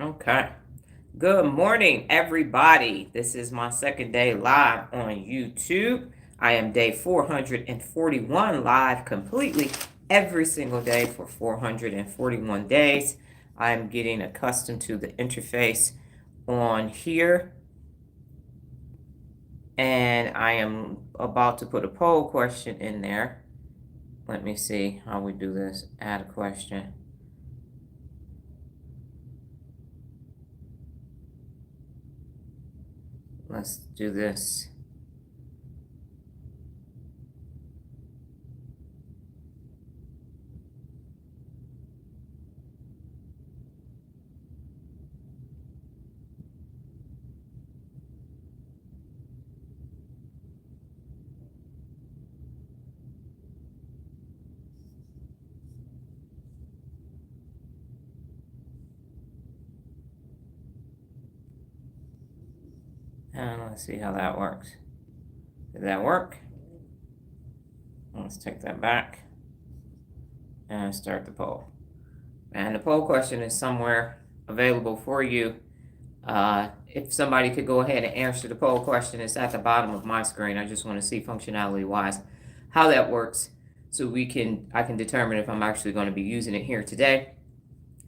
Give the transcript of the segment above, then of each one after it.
Okay. Good morning, everybody. This is my second day live on YouTube. I am day 441 live completely every single day for 441 days. I'm getting accustomed to the interface on here, and I am about to put a poll question in there. Let me see how we do this. Add a question. Let's do this. And let's see how that works. Did that work? Let's take that back and start the poll. And the poll question is somewhere available for you. If somebody could go ahead and answer the poll question, it's at the bottom of my screen. I just want to see functionality wise how that works, so I can determine if I'm actually going to be using it here today.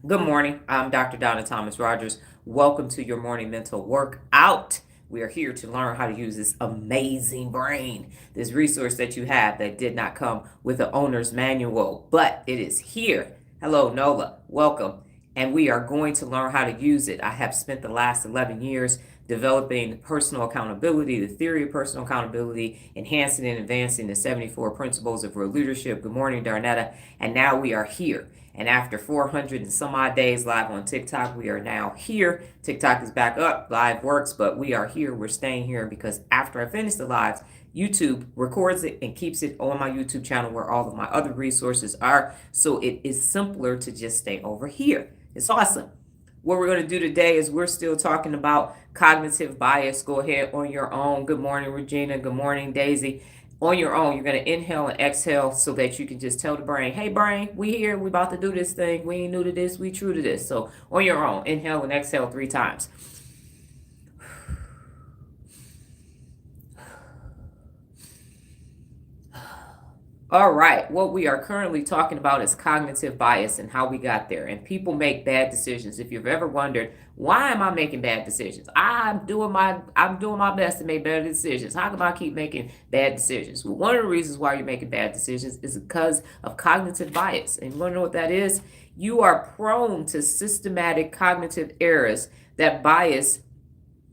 Good morning. I'm Dr. Donna Thomas-Rodgers. Welcome to your morning mental workout. We are here to learn how to use this amazing brain, this resource that you have that did not come with an owner's manual, but it is here. Hello, Nola. Welcome. And we are going to learn how to use it. I have spent the last 11 years developing personal accountability, the theory of personal accountability, enhancing and advancing the 74 principles of real leadership. Good morning, Darnetta. And now we are here. And after 400 and some odd days live on TikTok, we are now here. TikTok is back up. Live works, but we are here. We're staying here because after I finish the lives, YouTube records it and keeps it on my YouTube channel where all of my other resources are. So it is simpler to just stay over here. It's awesome. What we're going to do today is we're still talking about cognitive bias. Go ahead on your own. Good morning, Regina. Good morning, Daisy. On your own, you're going to inhale and exhale so that you can just tell the brain, hey, brain, we here. We about to do this thing. We ain't new to this. We true to this. So on your own, inhale and exhale 3 times. All right, what we are currently talking about is cognitive bias and how we got there. And people make bad decisions. If you've ever wondered, why am I making bad decisions? I'm doing my best to make better decisions. How come I keep making bad decisions? Well, one of the reasons why you're making bad decisions is because of cognitive bias. And you want to know what that is? You are prone to systematic cognitive errors that bias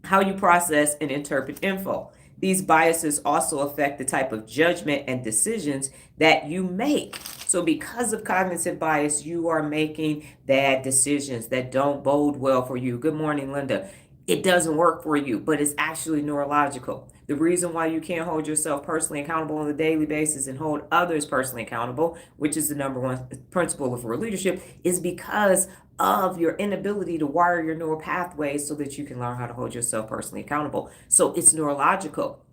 how you process and interpret info. These biases also affect the type of judgment and decisions that you make. So, because of cognitive bias, you are making bad decisions that don't bode well for you. Good morning, Linda. It doesn't work for you, but it's actually neurological. The reason why you can't hold yourself personally accountable on a daily basis and hold others personally accountable, which is the number one principle of real leadership, is because of your inability to wire your neural pathways so that you can learn how to hold yourself personally accountable. So it's neurological.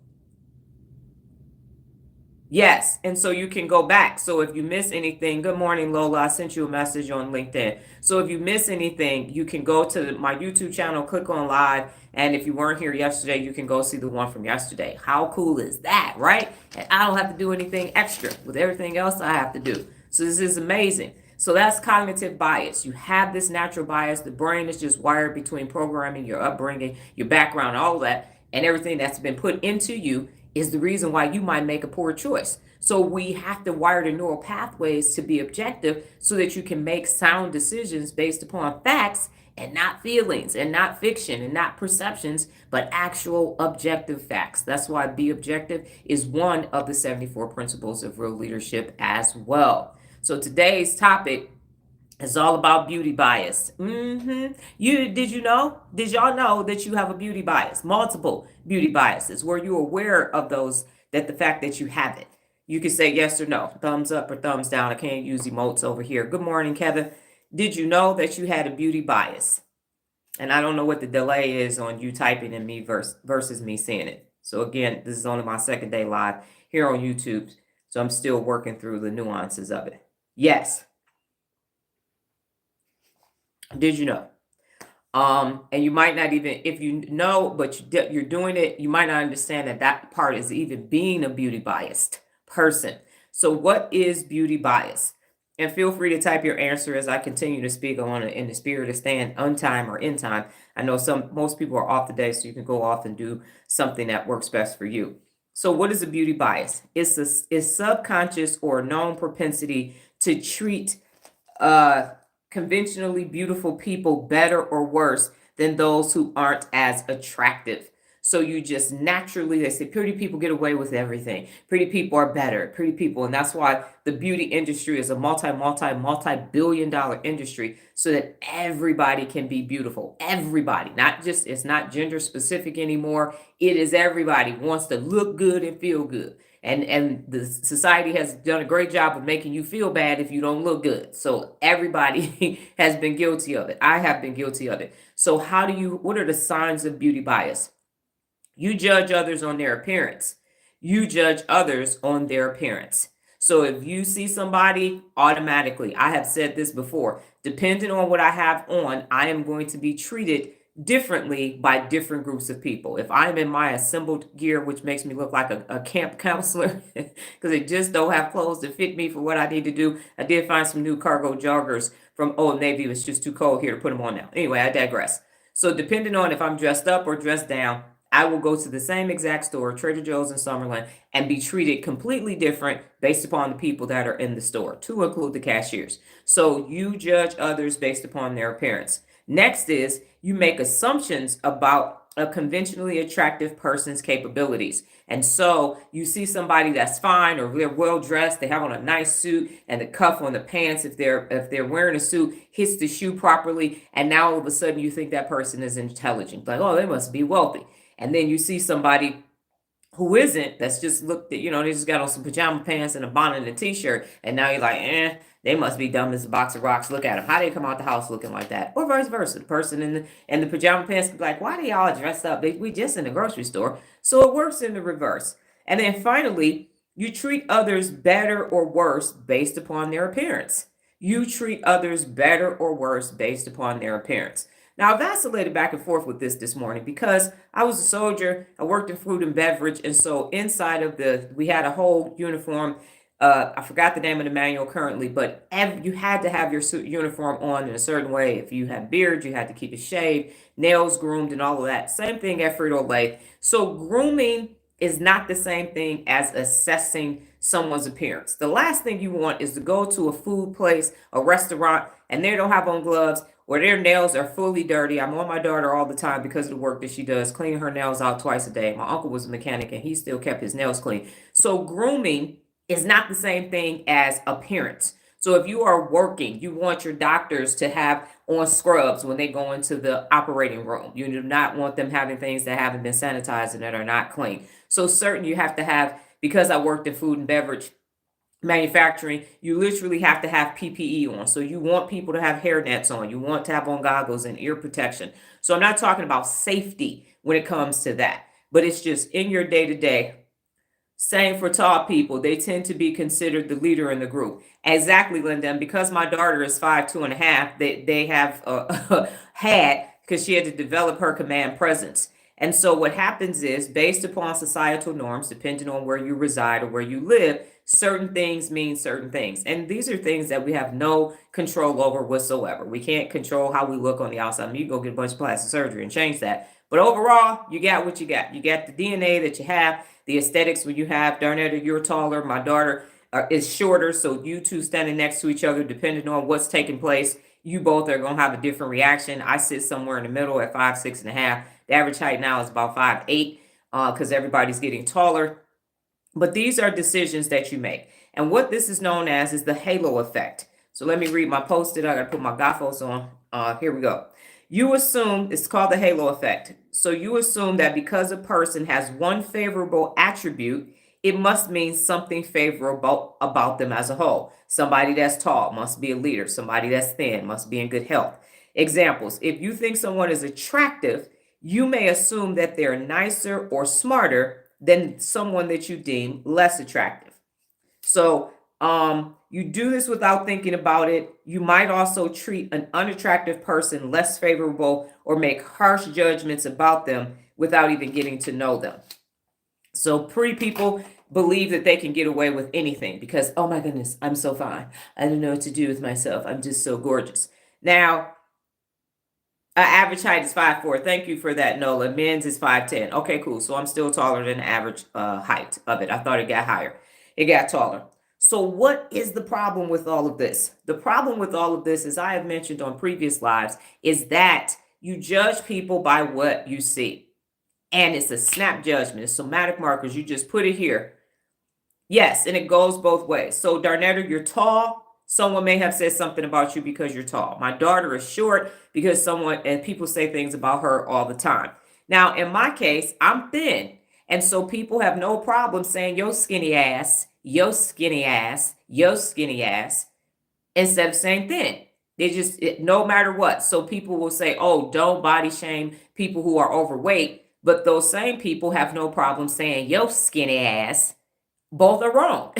Yes, and so you can go back. So if you miss anything, good morning, Lola. I sent you a message on LinkedIn. So if you miss anything, you can go to my YouTube channel, click on live, and if you weren't here yesterday, you can go see the one from yesterday. How cool is that, right? And I don't have to do anything extra with everything else I have to do. So this is amazing. So that's cognitive bias. You have this natural bias. The brain is just wired between programming, your upbringing, your background, all that, and everything that's been put into you is the reason why you might make a poor choice. So we have to wire the neural pathways to be objective so that you can make sound decisions based upon facts and not feelings and not fiction and not perceptions, but actual objective facts. That's why be objective is one of the 74 principles of real leadership as well. So today's topic is all about beauty bias. Did y'all know that you have a beauty bias? Multiple beauty biases. Were you aware of those? That the fact that you have it, you can say yes or no, thumbs up or thumbs down. I can't use emotes over here. Good morning, Kevin. Did you know that you had a beauty bias? And I don't know what the delay is on you typing in me versus me seeing it. So again, this is only my second day live here on YouTube, so I'm still working through the nuances of it. Yes. Did you know? And you might not even, if you know, but you're doing it, you might not understand that that part is even being a beauty biased person. So what is beauty bias? And feel free to type your answer as I continue to speak. I want to, in the spirit of staying on time or in time. I know most people are off today, so you can go off and do something that works best for you. So what is a beauty bias? It's subconscious or known propensity to treat uh, conventionally beautiful people better or worse than those who aren't as attractive. So you just naturally, they say pretty people get away with everything. Pretty people are better, pretty people. And that's why the beauty industry is a multi billion-dollar industry, so that everybody can be beautiful. Everybody, not just, it's not gender specific anymore. It is everybody wants to look good and feel good. And the society has done a great job of making you feel bad if you don't look good. So everybody has been guilty of it. I have been guilty of it. So what are the signs of beauty bias? You judge others on their appearance. You judge others on their appearance. So if you see somebody, automatically, I have said this before, depending on what I have on, I am going to be treated differently by different groups of people. If I'm in my assembled gear, which makes me look like a camp counselor, because they just don't have clothes to fit me for what I need to do. I did find some new cargo joggers from Old Navy. It's just too cold here to put them on now. Anyway, I digress. So depending on if I'm dressed up or dressed down, I will go to the same exact store, Trader Joe's in Summerlin, and be treated completely different based upon the people that are in the store, to include the cashiers. So you judge others based upon their appearance. Next is you make assumptions about a conventionally attractive person's capabilities. And so you see somebody that's fine or they're well dressed, they have on a nice suit, and the cuff on the pants, if they're wearing a suit, hits the shoe properly, and now all of a sudden you think that person is intelligent. Like, oh, they must be wealthy. And then you see somebody who isn't, that's just looked at, they just got on some pajama pants and a bonnet and a t-shirt, and now you're like, they must be dumb as a box of rocks. Look at them. How they come out the house looking like that? Or vice versa. The person in the pajama pants be like, why do y'all dressed up? We just in the grocery store. So it works in the reverse. And then finally, you treat others better or worse based upon their appearance. You treat others better or worse based upon their appearance. Now, I vacillated back and forth with this morning because I was a soldier. I worked in food and beverage. And so inside of we had a whole uniform. I forgot the name of the manual currently, but you had to have your uniform on in a certain way. If you had beard, you had to keep it shaved, nails groomed, and all of that. Same thing at Frito-Lay. So grooming is not the same thing as assessing someone's appearance. The last thing you want is to go to a food place, a restaurant, and they don't have on gloves, or their nails are fully dirty. I'm on my daughter all the time because of the work that she does, cleaning her nails out twice a day. My uncle was a mechanic and he still kept his nails clean. So grooming is not the same thing as appearance. So if you are working, you want your doctors to have on scrubs when they go into the operating room. You do not want them having things that haven't been sanitized and that are not clean. So certain you have to have, because I worked in food and beverage manufacturing, you literally have to have PPE on. So you want people to have hair nets on. You want to have on goggles and ear protection. So I'm not talking about safety when it comes to that, but it's just in your day to day. Same for tall people. They tend to be considered the leader in the group. Exactly, Linda. And because my daughter is 5'2.5", they have had, because she had to develop her command presence. And so what happens is, based upon societal norms, depending on where you reside or where you live, certain things mean certain things. And these are things that we have no control over whatsoever. We can't control how we look on the outside. I mean, you go get a bunch of plastic surgery and change that. But overall, you got what you got. You got the DNA that you have, the aesthetics when you have, Darnetta, you're taller. My daughter is shorter. So you two standing next to each other, depending on what's taking place, you both are going to have a different reaction. I sit somewhere in the middle at 5'6.5". The average height now is about 5'8", because everybody's getting taller. But these are decisions that you make. And what this is known as is the halo effect. So let me read my post-it. I got to put my gaffos on. Here we go. You assume, it's called the halo effect. So you assume that because a person has one favorable attribute, it must mean something favorable about them as a whole. Somebody that's tall must be a leader. Somebody that's thin must be in good health. Examples: if you think someone is attractive, you may assume that they're nicer or smarter than someone that you deem less attractive. So you do this without thinking about it. You might also treat an unattractive person less favorable or make harsh judgments about them without even getting to know them. So pretty people believe that they can get away with anything because, oh my goodness, I'm so fine. I don't know what to do with myself. I'm just so gorgeous. Now, average height is 5'4". Thank you for that, Nola. Men's is 5'10". Okay, cool. So I'm still taller than the average height of it. I thought it got higher. It got taller. So what is the problem with all of this? The problem with all of this, as I have mentioned on previous lives, is that you judge people by what you see. And it's a snap judgment. It's somatic markers. You just put it here. Yes, and it goes both ways. So Darnetta, you're tall. Someone may have said something about you because you're tall. My daughter is short because people say things about her all the time. Now, in my case, I'm thin. And so people have no problem saying, yo, skinny ass, yo, skinny ass, yo, skinny ass, instead of saying thin. No matter what. So people will say, oh, don't body shame people who are overweight. But those same people have no problem saying, yo, skinny ass. Both are wrong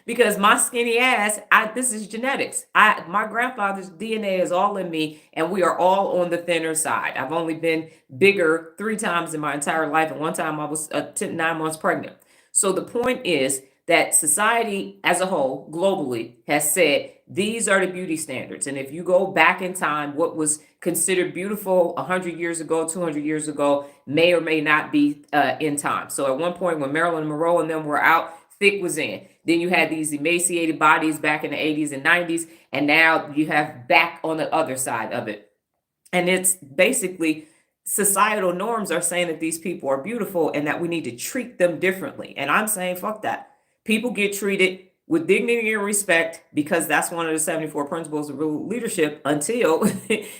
because my skinny ass, this is genetics. My grandfather's DNA is all in me and we are all on the thinner side. I've only been bigger 3 times in my entire life. And one time I was 9 months pregnant. So the point is that society as a whole, globally, has said these are the beauty standards. And if you go back in time, what was considered beautiful 100 years ago, 200 years ago, may or may not be in time. So at one point when Marilyn Monroe and them were out, thick was in. Then you had these emaciated bodies back in the 80s and 90s, and now you have back on the other side of it. And it's basically societal norms are saying that these people are beautiful and that we need to treat them differently. And I'm saying, fuck that. People get treated with dignity and respect because that's one of the 74 principles of real leadership until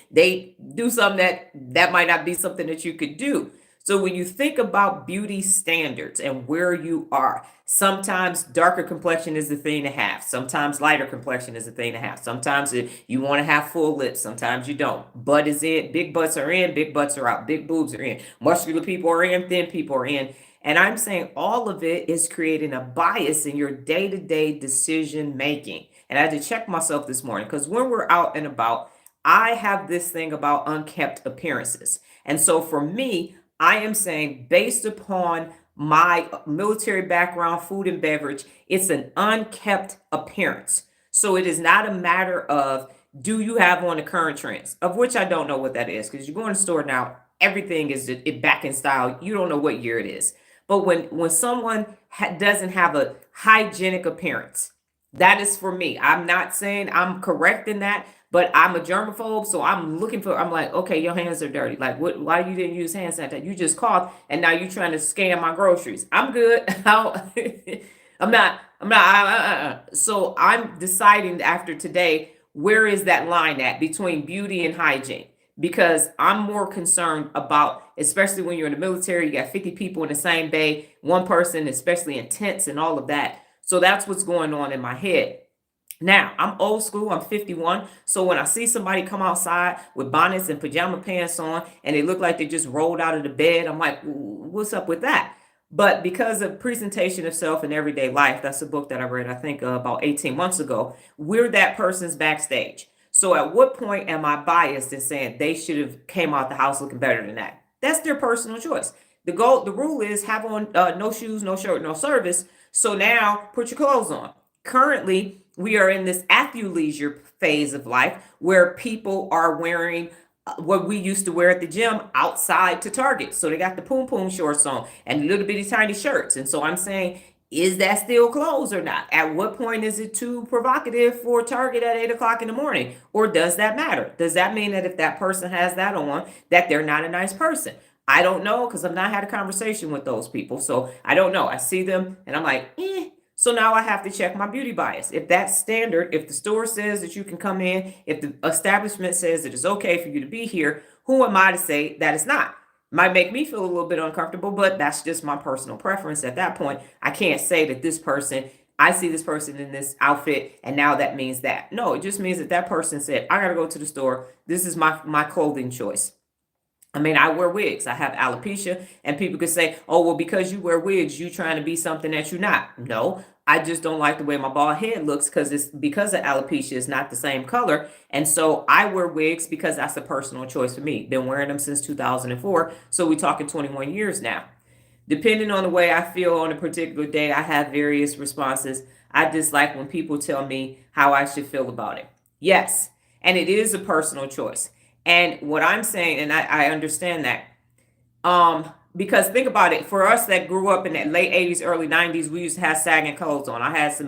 they do something that might not be something that you could do. So when you think about beauty standards and where you are, sometimes darker complexion is the thing to have. Sometimes lighter complexion is the thing to have. Sometimes you want to have full lips. Sometimes you don't. Butt is in. Big butts are in. Big butts are out. Big boobs are in. Muscular people are in. Thin people are in. And I'm saying all of it is creating a bias in your day-to-day decision making. And I had to check myself this morning because when we're out and about, I have this thing about unkempt appearances. And so for me, I am saying based upon my military background, food and beverage, it's an unkempt appearance. So it is not a matter of do you have on the current trends, of which I don't know what that is because you go in the store now, everything is back in style. You don't know what year it is. But when someone doesn't have a hygienic appearance, that is for me. I'm not saying I'm correct in that, but I'm a germaphobe, so I'm like, okay, your hands are dirty. Like, why you didn't use hand sanitizer? You just coughed, and now you're trying to scan my groceries. I'm good. I'm not. So I'm deciding after today, where is that line at between beauty and hygiene? Because I'm more concerned about, especially when you're in the military, you got 50 people in the same bay, one person, especially in tents and all of that. So that's what's going on in my head. Now, I'm old school. I'm 51. So when I see somebody come outside with bonnets and pajama pants on and they look like they just rolled out of the bed, I'm like, what's up with that? But because of Presentation of Self in Everyday Life, that's a book that I read, I think about 18 months ago, we're that person's backstage. So at what point am I biased in saying they should have came out the house looking better than that? That's their personal choice. The rule is have on no shoes, no shirt, no service. So now put your clothes on. Currently, we are in this athleisure phase of life where people are wearing what we used to wear at the gym outside to Target. So they got the poom poom shorts on and little bitty tiny shirts. And so I'm saying, is that still clothes or not? At what point is it too provocative for Target at 8 o'clock in the morning? Or does that matter? Does that mean that if that person has that on, that they're not a nice person? I don't know because I've not had a conversation with those people. So I don't know. I see them and I'm like, So now I have to check my beauty bias. If that's standard, if the store says that you can come in, if the establishment says that it's okay for you to be here, who am I to say that it's not? Might make me feel a little bit uncomfortable, but that's just my personal preference. At that point, I can't say that I see this person in this outfit and now that means that. No, it just means that person said, I got to go to the store. This is my clothing choice. I mean, I wear wigs. I have alopecia and people could say, oh, well, because you wear wigs, you trying to be something that you're not. No, I just don't like the way my bald head looks because it's because of alopecia is not the same color. And so I wear wigs because that's a personal choice for me. Been wearing them since 2004. So we're talking 21 years now. Depending on the way I feel on a particular day, I have various responses. I dislike when people tell me how I should feel about it. Yes, and it is a personal choice. And what I'm saying, and I understand that, because think about it, for us that grew up in the late 80s, early 90s, we used to have sagging clothes on.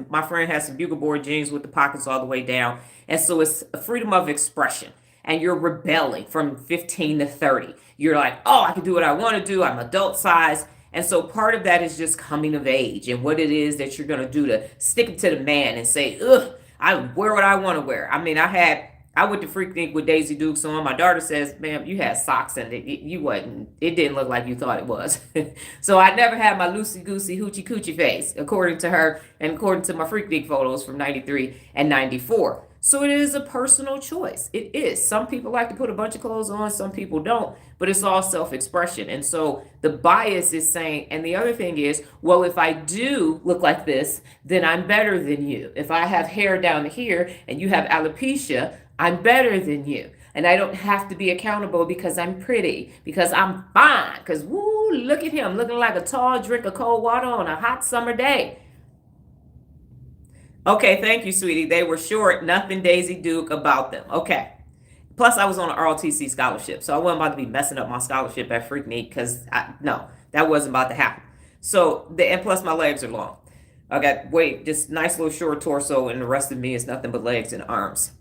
My friend had some bugle board jeans with the pockets all the way down. And so it's a freedom of expression. And you're rebelling from 15 to 30. You're like, oh, I can do what I want to do. I'm adult size. And so part of that is just coming of age and what it is that you're going to do to stick it to the man and say, ugh, I wear what I want to wear. I mean, I went to Freaknik with Daisy Dukes on. My daughter says, ma'am, you had socks and it didn't look like you thought it was. So I never had my loosey-goosey hoochie coochie face, according to her and according to my Freaknik photos from 93 and 94. So it is a personal choice. It is. Some people like to put a bunch of clothes on, some people don't, but it's all self-expression. And so the bias is saying, and the other thing is, well, if I do look like this, then I'm better than you. If I have hair down here and you have alopecia, I'm better than you. And I don't have to be accountable because I'm pretty, because I'm fine, because woo, look at him looking like a tall drink of cold water on a hot summer day. Okay, thank you, sweetie. They were short, nothing Daisy Duke about them. Okay. Plus, I was on an ROTC scholarship, so I wasn't about to be messing up my scholarship at Freaknik because, no, that wasn't about to happen. So, and plus my legs are long. I got, just nice little short torso, and the rest of me is nothing but legs and arms.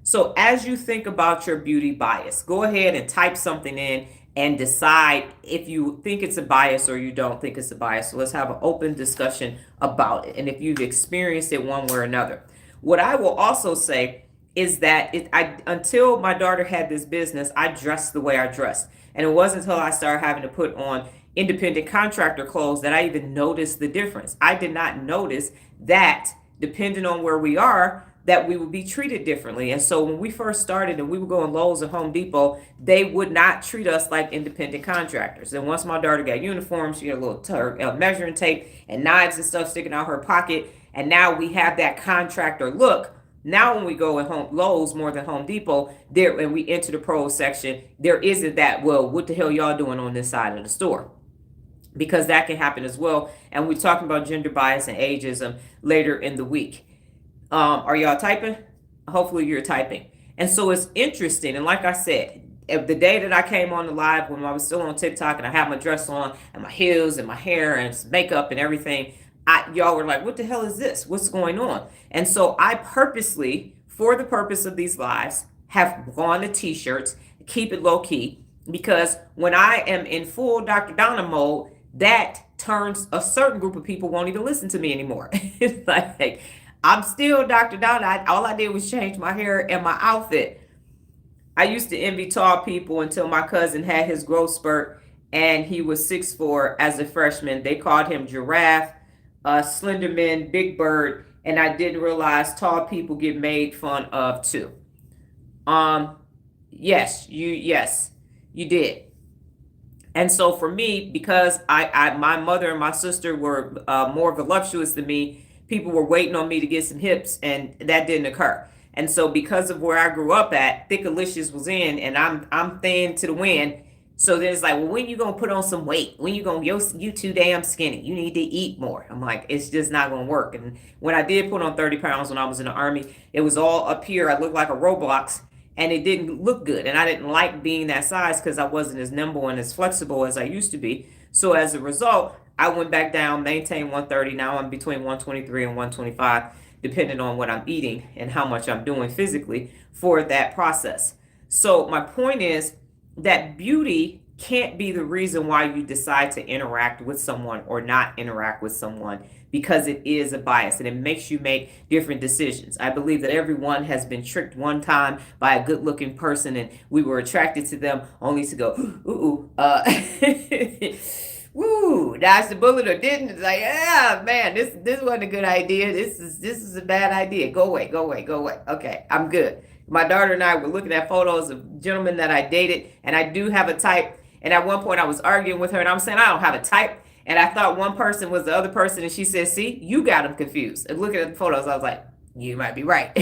So as you think about your beauty bias, go ahead and type something in and decide if you think it's a bias or you don't think it's a bias. So let's have an open discussion about it. And if you've experienced it one way or another. What I will also say is that until my daughter had this business, I dressed the way I dressed. And it wasn't until I started having to put on independent contractor clothes that I even noticed the difference. I did not notice that depending on where we are, that we would be treated differently. And so when we first started and we would go in Lowe's or Home Depot, they would not treat us like independent contractors. And once my daughter got uniforms, she had a little measuring tape and knives and stuff sticking out her pocket. And now we have that contractor look. Now when we go in Lowe's more than Home Depot, and we enter the pros section, there isn't that, well, what the hell y'all doing on this side of the store? Because that can happen as well. And we're talking about gender bias and ageism later in the week. Are y'all typing? Hopefully you're typing. And so it's interesting. And like I said, the day that I came on the live when I was still on TikTok and I had my dress on and my heels and my hair and makeup and everything, y'all were like, what the hell is this? What's going on? And so I purposely, for the purpose of these lives, have gone to t-shirts, keep it low key, because when I am in full Dr. Donna mode, that turns a certain group of people won't even listen to me anymore. It's like, I'm still Dr. Donna. All I did was change my hair and my outfit. I used to envy tall people until my cousin had his growth spurt and he was 6'4" as a freshman. They called him Giraffe, Slenderman, Big Bird, and I didn't realize tall people get made fun of too. Yes, you did. And so for me, because my mother and my sister were more voluptuous than me, people were waiting on me to get some hips, and that didn't occur. And so because of where I grew up at, Thickalicious was in, and I'm thin to the wind. So then it's like, well, when you gonna put on some weight? When you too damn skinny. You need to eat more. I'm like, it's just not gonna work. And when I did put on 30 pounds when I was in the Army, it was all up here. I looked like a Roblox, and it didn't look good. And I didn't like being that size because I wasn't as nimble and as flexible as I used to be. So as a result, I went back down, maintained 130. Now I'm between 123 and 125, depending on what I'm eating and how much I'm doing physically for that process. So my point is that beauty can't be the reason why you decide to interact with someone or not interact with someone, because it is a bias and it makes you make different decisions. I believe that everyone has been tricked one time by a good looking person and we were attracted to them only to go, ooh, woo, dodged the bullet or didn't. It's like, yeah, man, this wasn't a good idea. This is a bad idea. Go away. Okay, I'm good. My daughter and I were looking at photos of gentlemen that I dated, and I do have a type. And at one point I was arguing with her and I'm saying, I don't have a type. And I thought one person was the other person, and she said, "See, you got them confused." And looking at the photos, I was like, "You might be right."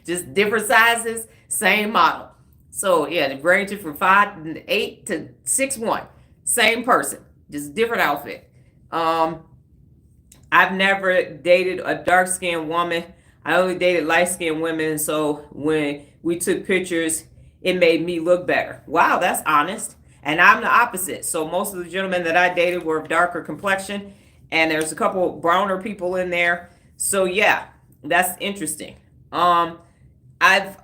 Just different sizes, same model. So yeah, ranging from 5'8" to 6'1", same person, just different outfit. Um, I've never dated a dark skinned woman. I only dated light skinned women. So when we took pictures, it made me look better. Wow, that's honest. And I'm the opposite. So most of the gentlemen that I dated were of darker complexion, and there's a couple browner people in there. So yeah, that's interesting. Um, and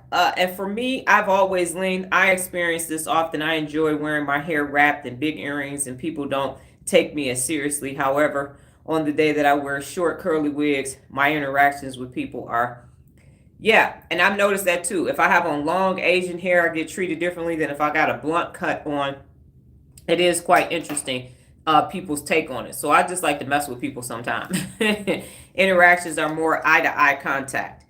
for me, I've always leaned. I experience this often. I enjoy wearing my hair wrapped in big earrings, and people don't take me as seriously. However, on the day that I wear short curly wigs, my interactions with people are, yeah. And I've noticed that too. If I have on long Asian hair, I get treated differently than if I got a blunt cut on. It is quite interesting, people's take on it. So I just like to mess with people sometimes. Interactions are more eye to eye contact.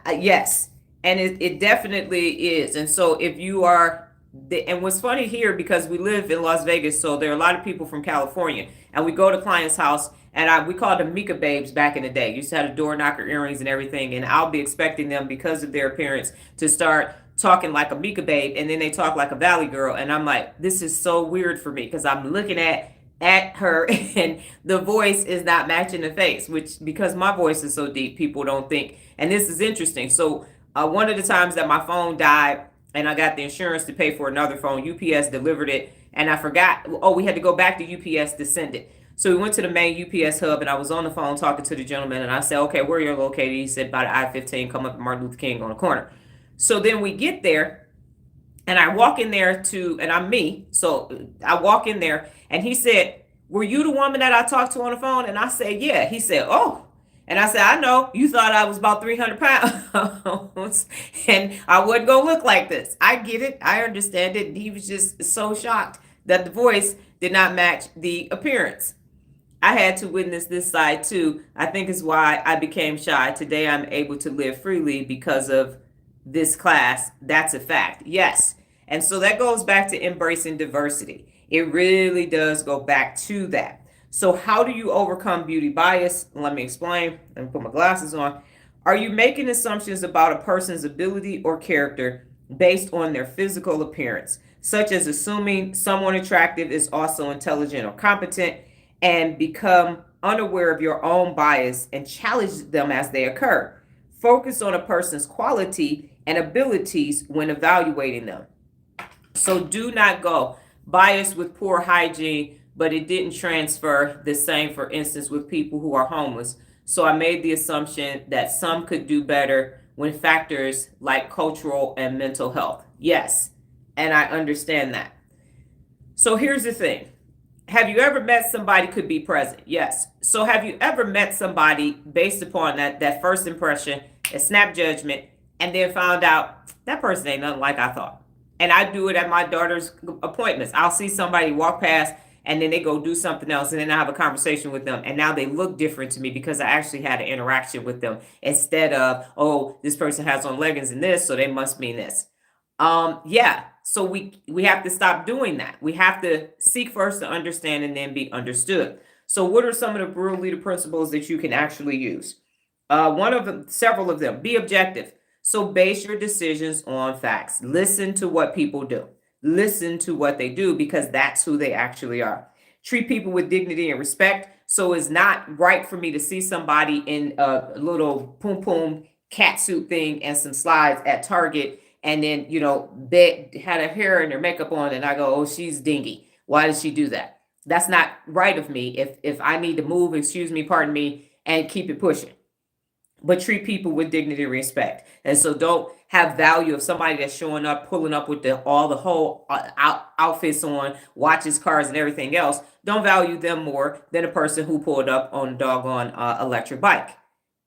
Yes, and it definitely is. And so if you are, and what's funny here, because we live in Las Vegas, so there are a lot of people from California, and we go to clients' house, and we called them Mika babes back in the day. Used to have the door knocker earrings and everything, and I'll be expecting them, because of their appearance, to start talking like a Mika babe, and then they talk like a Valley girl, and I'm like, this is so weird for me, because I'm looking at her and the voice is not matching the face, which, because my voice is so deep, people don't think. And this is interesting. So one of the times that my phone died and I got the insurance to pay for another phone, UPS delivered it, and I forgot, oh, we had to go back to UPS to send it. So we went to the main UPS hub, and I was on the phone talking to the gentleman, and I said, "Okay, where are you located?" He said, "By the I-15, come up to Martin Luther King on the corner." So then we get there, and I walk in there and I'm me. So I walk in there, and he said, "Were you the woman that I talked to on the phone?" And I said, "Yeah." He said, "Oh." And I said, "I know. You thought I was about 300 pounds and I wasn't going to look like this. I get it. I understand it." And he was just so shocked that the voice did not match the appearance. I had to witness this side too. I think is why I became shy. Today I'm able to live freely because of this class. That's a fact. Yes. And so that goes back to embracing diversity. It really does go back to that. So how do you overcome beauty bias? Let me explain. Let me put my glasses on. Are you making assumptions about a person's ability or character based on their physical appearance, such as assuming someone attractive is also intelligent or competent, and become unaware of your own bias and challenge them as they occur? Focus on a person's quality and abilities when evaluating them. So do not go biased with poor hygiene, but it didn't transfer the same, for instance, with people who are homeless. So I made the assumption that some could do better when factors like cultural and mental health. Yes, and I understand that. So here's the thing. Have you ever met somebody could be present? Yes. So have you ever met somebody based upon that first impression, a snap judgment, and then found out that person ain't nothing like I thought? And I do it at my daughter's appointments. I'll see somebody walk past and then they go do something else, and then I have a conversation with them, and now they look different to me because I actually had an interaction with them, instead of, oh, this person has on leggings and this, so they must mean this. Yeah. So we have to stop doing that. We have to seek first to understand and then be understood. So what are some of the Brew Leader principles that you can actually use? One of them, several of them. Be objective. So base your decisions on facts. Listen to what people do. Listen to what they do, because that's who they actually are. Treat people with dignity and respect. So it's not right for me to see somebody in a little poom poom cat suit thing and some slides at Target, and then, they had her hair and her makeup on, and I go, "Oh, she's dingy. Why did she do that?" That's not right of me. If I need to move, excuse me, pardon me, and keep it pushing. But treat people with dignity and respect. And so don't have value of somebody that's showing up, pulling up with all the whole outfits on, watches, cars, and everything else. Don't value them more than a person who pulled up on a doggone electric bike.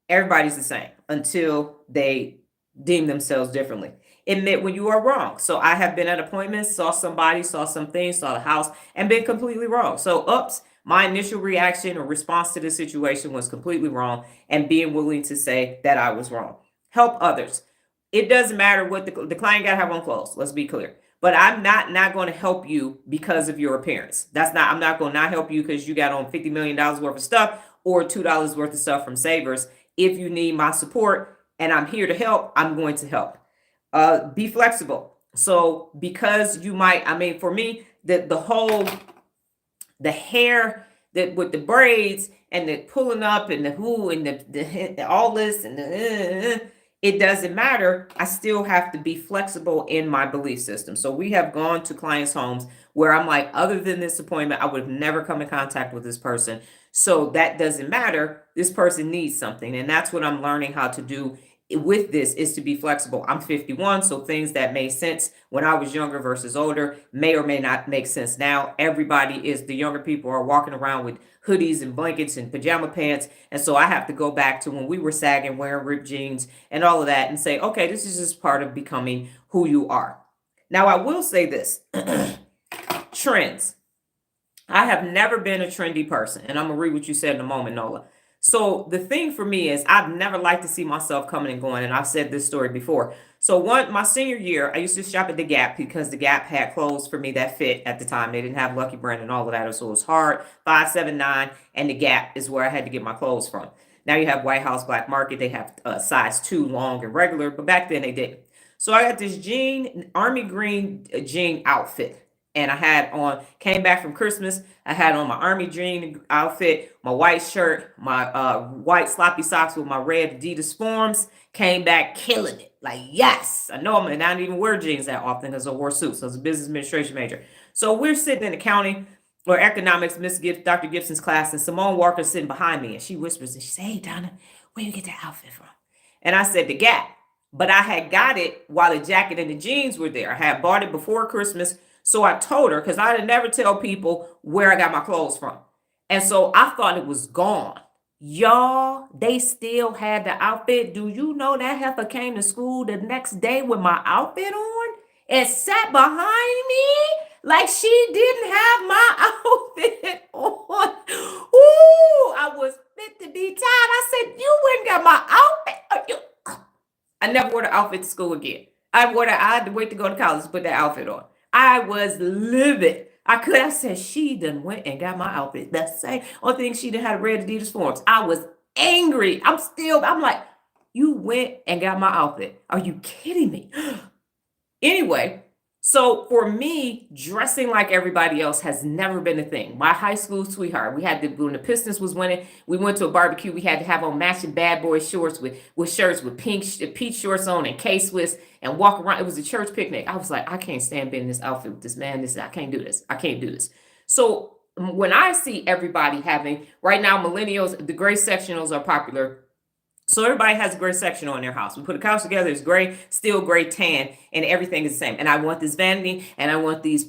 Everybody's the same until they deem themselves differently. Admit when you are wrong. So I have been at appointments, saw somebody, saw some things, saw the house, and been completely wrong. So, oops, my initial reaction or response to the situation was completely wrong, and being willing to say that I was wrong. Help others. It doesn't matter what the client got to have on clothes. Let's be clear. But I'm not going to help you because of your appearance. I'm not going to not help you because you got on $50 million worth of stuff or $2 worth of stuff from Savers. If you need my support and I'm here to help, I'm going to help. Be flexible. So because you might, I mean, for me, the hair that with the braids and the pulling up and the who and the all this and it doesn't matter. I still have to be flexible in my belief system. So we have gone to clients' homes where I'm like, other than this appointment, I would have never come in contact with this person. So that doesn't matter. This person needs something. And that's what I'm learning how to do with this, is to be flexible. I'm 51, so things that made sense when I was younger versus older may or may not make sense now. The younger people are walking around with hoodies and blankets and pajama pants. And so I have to go back to when we were sagging, wearing ripped jeans and all of that and say, okay, this is just part of becoming who you are. Now, I will say this. Trends. I have never been a trendy person, and I'm going to read what you said in a moment, Nola. So the thing for me is I've never liked to see myself coming and going, and I've said this story before. So my senior year, I used to shop at the Gap because the Gap had clothes for me that fit at the time. They didn't have Lucky Brand and all of that, so it was hard, 579, and the Gap is where I had to get my clothes from. Now you have White House Black Market. They have size 2, long and regular, but back then they didn't. So I got this army green jean outfit. And came back from Christmas. I had on my army jean outfit, my white shirt, my white sloppy socks with my red Adidas Forms. Came back killing it. Like, yes. I know I don't even wear jeans that often because I wore suits. I was a business administration major. So we're sitting in accounting or economics, Dr. Gibson's class, and Simone Walker's sitting behind me. And she whispers and she says, hey, Donna, where you get that outfit from? And I said, the Gap. But I had got it while the jacket and the jeans were there. I had bought it before Christmas. So I told her, because I didn't never tell people where I got my clothes from. And so I thought it was gone. Y'all, they still had the outfit. Do you know that heifer came to school the next day with my outfit on and sat behind me like she didn't have my outfit on? Ooh, I was fit to be tied. I said, you wouldn't got my outfit. I never wore the outfit to school again. I had to wait to go to college to put that outfit on. I was livid. I said, she done went and got my outfit. The same only thing she done had red Adidas Forms. I was angry. I'm like, you went and got my outfit. Are you kidding me? Anyway, so for me, dressing like everybody else has never been a thing. My high school sweetheart, when the Pistons was winning, we went to a barbecue. We had to have on matching bad boy shorts with shirts with peach shorts on and K-Swiss and walk around. It was a church picnic. I was like, I can't stand being in this outfit with this man. I can't do this. I can't do this. So when I see everybody having, right now, millennials, the gray sectionals are popular. So everybody has a gray sectional in their house. We put a couch together, it's gray, still gray, tan, and everything is the same. And I want this vanity, and I want these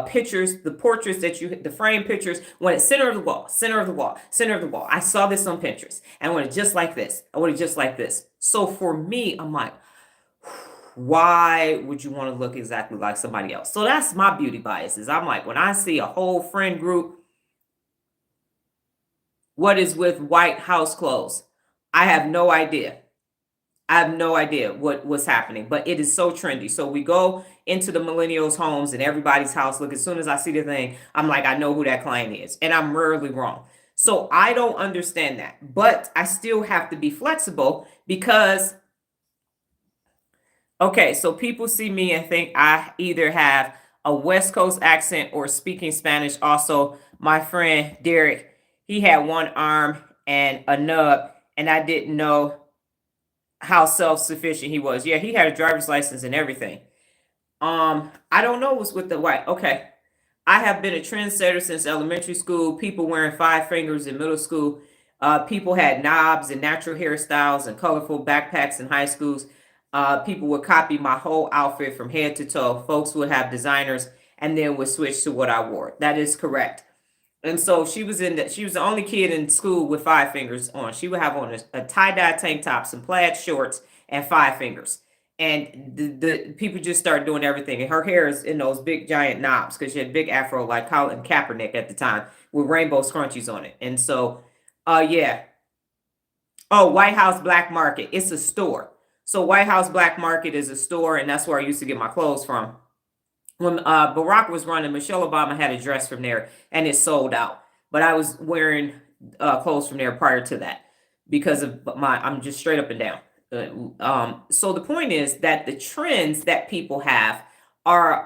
pictures, the portraits the frame pictures, want it center of the wall, center of the wall, center of the wall. I saw this on Pinterest, and I want it just like this. I want it just like this. So for me, I'm like, why would you want to look exactly like somebody else? So that's my beauty biases. I'm like, when I see a whole friend group, what is with white house clothes? I have no idea. I have no idea what's happening, but it is so trendy. So we go into the millennials' homes and everybody's house. Look, as soon as I see the thing, I'm like, I know who that client is, and I'm rarely wrong. So I don't understand that, but I still have to be flexible because, okay, so people see me and think I either have a West Coast accent or speaking Spanish. Also, my friend Derek, he had one arm and a nub, and I didn't know how self-sufficient he was. Yeah, he had a driver's license and everything. I don't know what's with the white. Okay. I have been a trendsetter since elementary school. People wearing 5 fingers in middle school. People had knobs and natural hairstyles and colorful backpacks in high schools. People would copy my whole outfit from head to toe. Folks would have designers and then would switch to what I wore. That is correct. And so she was the only kid in school with 5 fingers on. She would have on a tie-dye tank top, some plaid shorts, and 5 fingers. And the people just started doing everything. And her hair is in those big giant knobs because she had big afro like Colin Kaepernick at the time with rainbow scrunchies on it. And so, yeah. Oh, White House Black Market. It's a store. So White House Black Market is a store, and that's where I used to get my clothes from. when Barack was running, Michelle Obama had a dress from there and it sold out. But I was wearing clothes from there prior to that because of I'm just straight up and down. So the point is that the trends that people have are,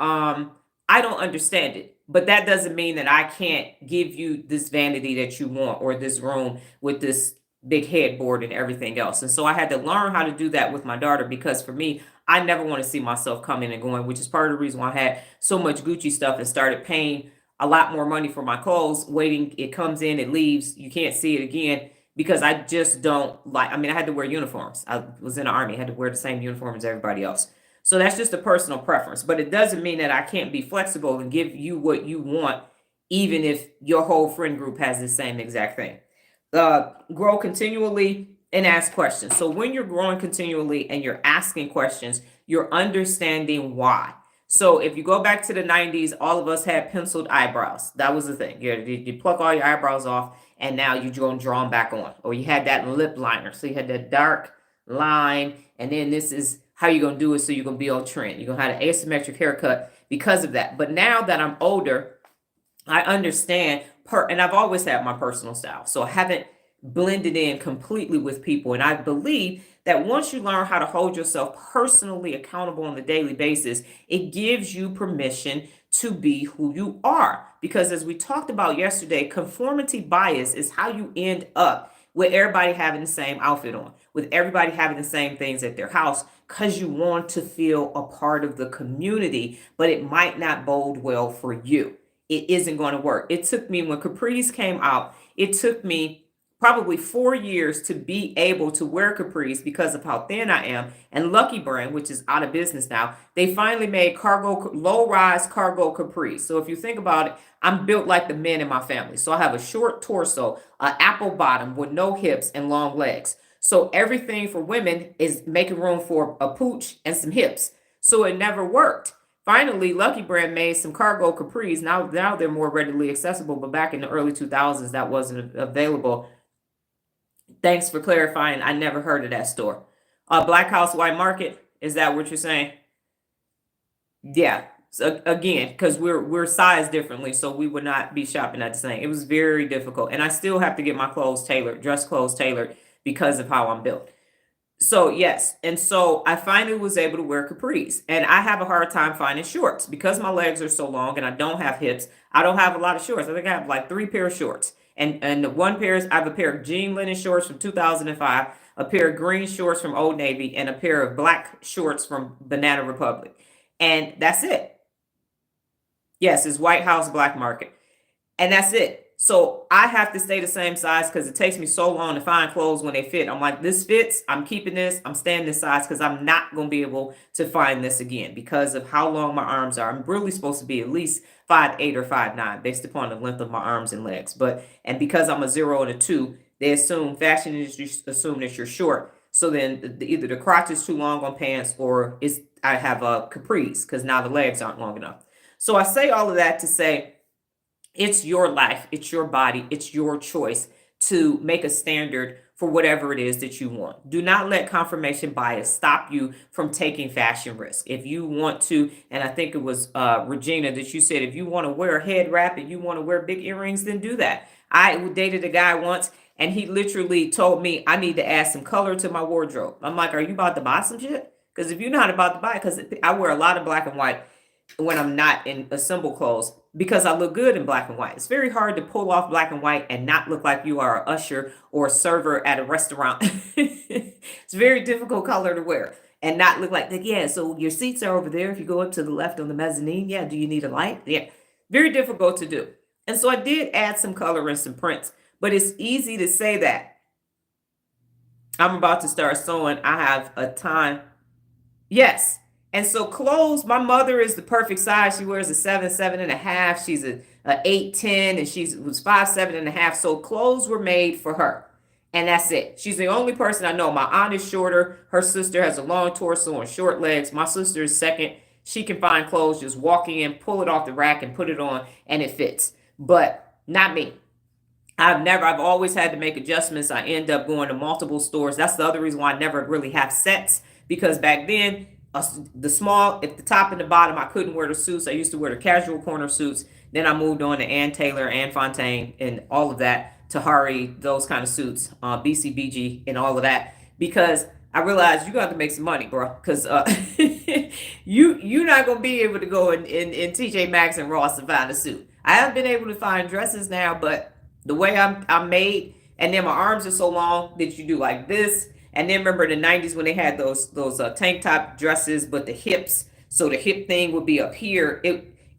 I don't understand it. But that doesn't mean that I can't give you this vanity that you want or this room with this big headboard and everything else. And so I had to learn how to do that with my daughter because for me, I never want to see myself coming and going, which is part of the reason why I had so much Gucci stuff and started paying a lot more money for my clothes, waiting, it comes in, it leaves, you can't see it again because I just don't like, I mean, I had to wear uniforms. I was in the army, I had to wear the same uniform as everybody else. So that's just a personal preference, but it doesn't mean that I can't be flexible and give you what you want, even if your whole friend group has the same exact thing. Grow continually and ask questions. So when you're growing continually and you're asking questions, you're understanding why. So if you go back to the 90s, all of us had penciled eyebrows. That was the thing. You pluck all your eyebrows off and now you're going to draw them back on. Or you had that lip liner. So you had that dark line and then this is how you're going to do it so you're going to be on trend. You're going to have an asymmetric haircut because of that. But now that I'm older, I understand and I've always had my personal style. So I haven't blended in completely with people. And I believe that once you learn how to hold yourself personally accountable on a daily basis, it gives you permission to be who you are. Because as we talked about yesterday, conformity bias is how you end up with everybody having the same outfit on, with everybody having the same things at their house, because you want to feel a part of the community, but it might not bode well for you. It isn't going to work. It took me, when capris came out, it took me probably 4 years to be able to wear capris because of how thin I am. And Lucky Brand, which is out of business now, they finally made low-rise cargo capris. So if you think about it, I'm built like the men in my family. So I have a short torso, an apple bottom with no hips and long legs. So everything for women is making room for a pooch and some hips. So it never worked. Finally, Lucky Brand made some cargo capris. Now they're more readily accessible, but back in the early 2000s, that wasn't available. Thanks for clarifying. I never heard of that store. Black House White Market. Is that what you're saying? Yeah. So again, because we're sized differently, so we would not be shopping at the same. It was very difficult, and I still have to get my clothes tailored, dress clothes tailored, because of how I'm built. So yes, and so I finally was able to wear capris, and I have a hard time finding shorts because my legs are so long and I don't have hips. I don't have a lot of shorts. I think I have like 3 pair of shorts, and the one pair is I have a pair of jean linen shorts from 2005, a pair of green shorts from Old Navy, and a pair of black shorts from Banana Republic, and that's it. Yes, it's White House Black Market, and that's it. So I have to stay the same size because it takes me so long to find clothes when they fit. I'm like, this fits, I'm keeping this, I'm staying this size because I'm not going to be able to find this again because of how long my arms are. I'm really supposed to be at least 5'8" or 5'9" based upon the length of my arms and legs. And because I'm a 0 and a 2, they assume, fashion industry assume that you're short. So then either the crotch is too long on pants or I have a capris because now the legs aren't long enough. So I say all of that to say, it's your life, it's your body, it's your choice to make a standard for whatever it is that you want. Do not let confirmation bias stop you from taking fashion risk. If you want to, and I think it was Regina that you said, if you want to wear a head wrap and you want to wear big earrings, then do that. I dated a guy once and he literally told me I need to add some color to my wardrobe. I'm like, are you about to buy some shit? Because if you're not about to buy it, because I wear a lot of black and white when I'm not in assemble clothes because I look good in black and white. It's very hard to pull off black and white and not look like you are an usher or a server at a restaurant. It's a very difficult color to wear and not look like that. Yeah, so your seats are over there. If you go up to the left on the mezzanine, yeah, do you need a light? Yeah, very difficult to do. And so I did add some color and some prints, but it's easy to say that. I'm about to start sewing. I have a time. Yes. And so clothes, my mother is the perfect size. She wears a 7, 7.5. She's a 8, 10, and she was 5, 7.5. So clothes were made for her. And that's it. She's the only person I know. My aunt is shorter. Her sister has a long torso and short legs. My sister is second. She can find clothes, just walk in, pull it off the rack and put it on, and it fits. But not me. I've always had to make adjustments. I end up going to multiple stores. That's the other reason why I never really have sets, because back then the small at the top and the bottom. I couldn't wear the suits. I used to wear the casual corner suits. Then I moved on to Ann Taylor, Ann Fontaine, and all of that, Tahari, those kind of suits, BCBG, and all of that, because I realized you got to make some money, bro. Because you're not gonna be able to go in TJ Maxx and Ross and find a suit. I have been able to find dresses now, but the way I'm made, and then my arms are so long that you do like this. And then remember the 90s when they had those tank top dresses, but the hips, so the hip thing would be up here.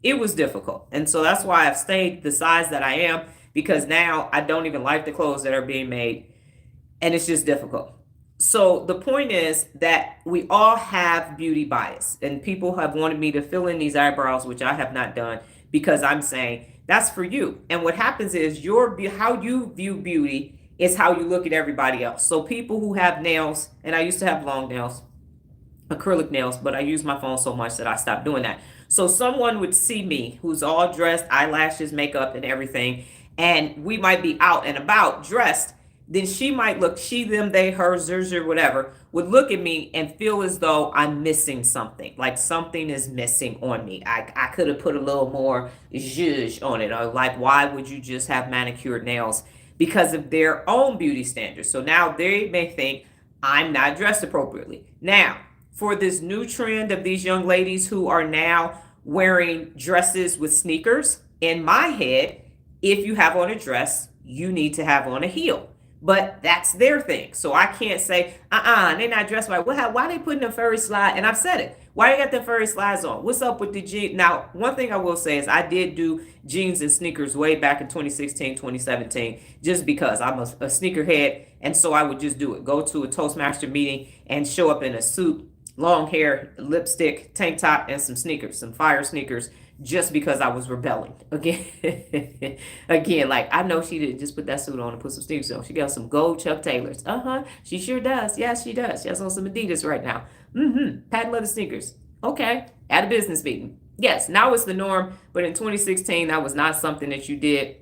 It was difficult, and so that's why I've stayed the size that I am, because now I don't even like the clothes that are being made, and it's just difficult. So the point is that we all have beauty bias, and people have wanted me to fill in these eyebrows, which I have not done, because I'm saying that's for you. And what happens is how you view beauty is how you look at everybody else. So people who have nails, and I used to have long nails, acrylic nails, but I use my phone so much that I stopped doing that. So someone would see me who's all dressed, eyelashes, makeup, and everything, and we might be out and about dressed. Then she might look, she, them, they, her, zers, or whatever, would look at me and feel as though I'm missing something. Like something is missing on me. I could have put a little more zhuzh on it. Or like, why would you just have manicured nails? Because of their own beauty standards. So now they may think I'm not dressed appropriately. Now, for this new trend of these young ladies who are now wearing dresses with sneakers, in my head, if you have on a dress, you need to have on a heel. But that's their thing. So I can't say, they're not dressed right. Why they putting the furry slide? And I've said it. Why you got the furry slides on? What's up with the jeans? Now, one thing I will say is I did do jeans and sneakers way back in 2016, 2017, just because I'm a sneakerhead. And so I would just do it. Go to a Toastmaster meeting and show up in a suit, long hair, lipstick, tank top, and some sneakers, some fire sneakers, just because I was rebelling again. Again, like I know she didn't just put that suit on and put some sneakers on. She got some gold Chuck Taylors. She sure does. Yes, she does. She has on some Adidas right now. Patent leather sneakers. Okay, at a business meeting. Yes, now it's the norm, but in 2016, that was not something that you did.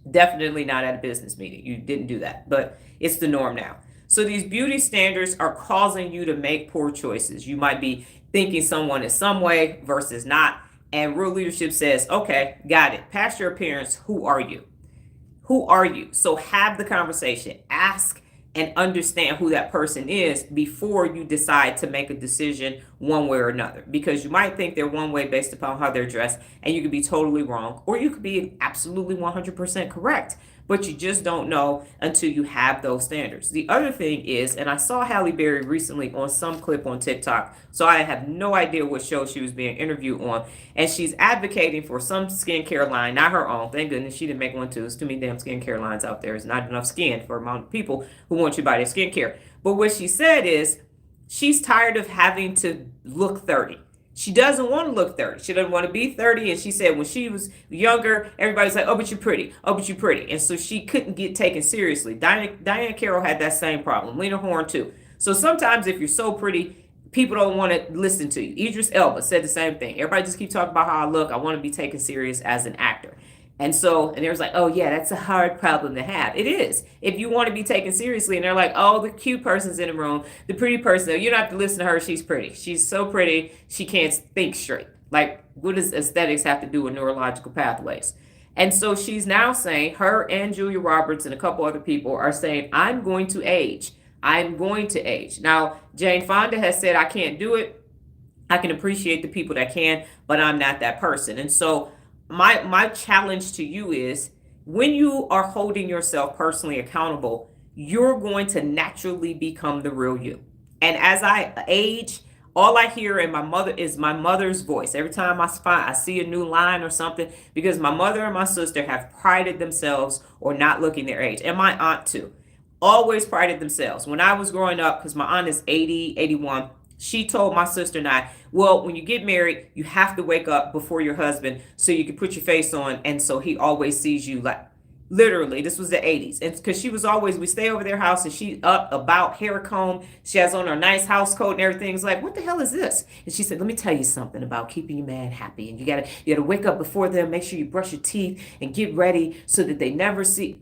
Definitely not at a business meeting. You didn't do that, but it's the norm now. So these beauty standards are causing you to make poor choices. You might be thinking someone is some way versus not. And real leadership says, okay, got it. Past your appearance, who are you? Who are you? So have the conversation. Ask and understand who that person is before you decide to make a decision one way or another. Because you might think they're one way based upon how they're dressed, and you could be totally wrong, or you could be absolutely 100% correct. But you just don't know until you have those standards. The other thing is, and I saw Halle Berry recently on some clip on TikTok, so I have no idea what show she was being interviewed on, and she's advocating for some skincare line, not her own. Thank goodness she didn't make one too. There's too many damn skincare lines out there. There's not enough skin for the amount of people who want you to buy their skincare. But what she said is she's tired of having to look 30. She doesn't want to look 30. She doesn't want to be 30. And she said when she was younger, everybody's like, oh, but you're pretty. Oh, but you're pretty. And so she couldn't get taken seriously. Diana Carroll had that same problem. Lena Horne, too. So sometimes if you're so pretty, people don't want to listen to you. Idris Elba said the same thing. Everybody just keep talking about how I look. I want to be taken serious as an actor. And they was like, oh, yeah, that's a hard problem to have. It is. If you want to be taken seriously, and they're like, oh, the cute person's in the room, the pretty person, you don't have to listen to her. She's pretty. She's so pretty, she can't think straight. Like, what does aesthetics have to do with neurological pathways? And so she's now saying, her and Julia Roberts and a couple other people are saying, I'm going to age. I'm going to age. Now, Jane Fonda has said, I can't do it. I can appreciate the people that can, but I'm not that person. And so my challenge to you is when you are holding yourself personally accountable, you're going to naturally become the real you. And as I age, all I hear in my mother's voice every time I see a new line or something, because my mother and my sister have prided themselves on not looking their age, and my aunt too, always prided themselves. When I was growing up, because my aunt is 80, 81, she told my sister and I, well, when you get married, you have to wake up before your husband so you can put your face on. And so he always sees you, like, literally, this was the 80s. And because we stay over their house and she up about, hair comb. She has on her nice house coat and everything's like, what the hell is this? And she said, let me tell you something about keeping your man happy. And you gotta wake up before them, make sure you brush your teeth and get ready so that they never see.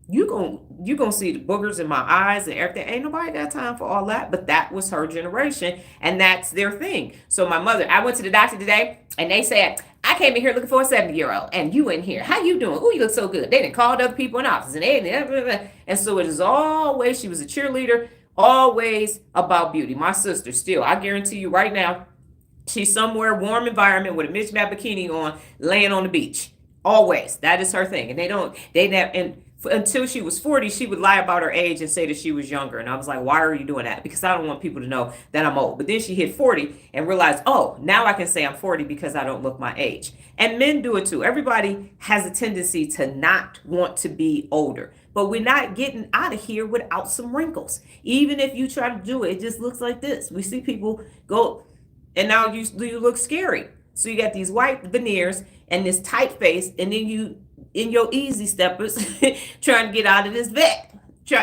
you gonna see the boogers in my eyes and everything. Ain't nobody got time for all that. But that was her generation, and that's their thing. So my mother, I went to the doctor today, and they said, I came in here looking for a 70-year-old, and you in here. How you doing? Oh, you look so good. They didn't call other people in office, and so it is always, she was a cheerleader, always about beauty. My sister, still, I guarantee you right now, she's somewhere warm environment with a mismatched bikini on, laying on the beach. Always, that is her thing. And they never, and until she was 40, she would lie about her age and say that she was younger. And I was like, why are you doing that? Because I don't want people to know that I'm old. But then she hit 40 and realized, oh, now I can say I'm 40 because I don't look my age. And men do it too. Everybody has a tendency to not want to be older. But we're not getting out of here without some wrinkles. Even if you try to do it, it just looks like this. We see people go, and now you look scary. So you got these white veneers and this tight face, and then you in your easy steppers trying to get out of this vet.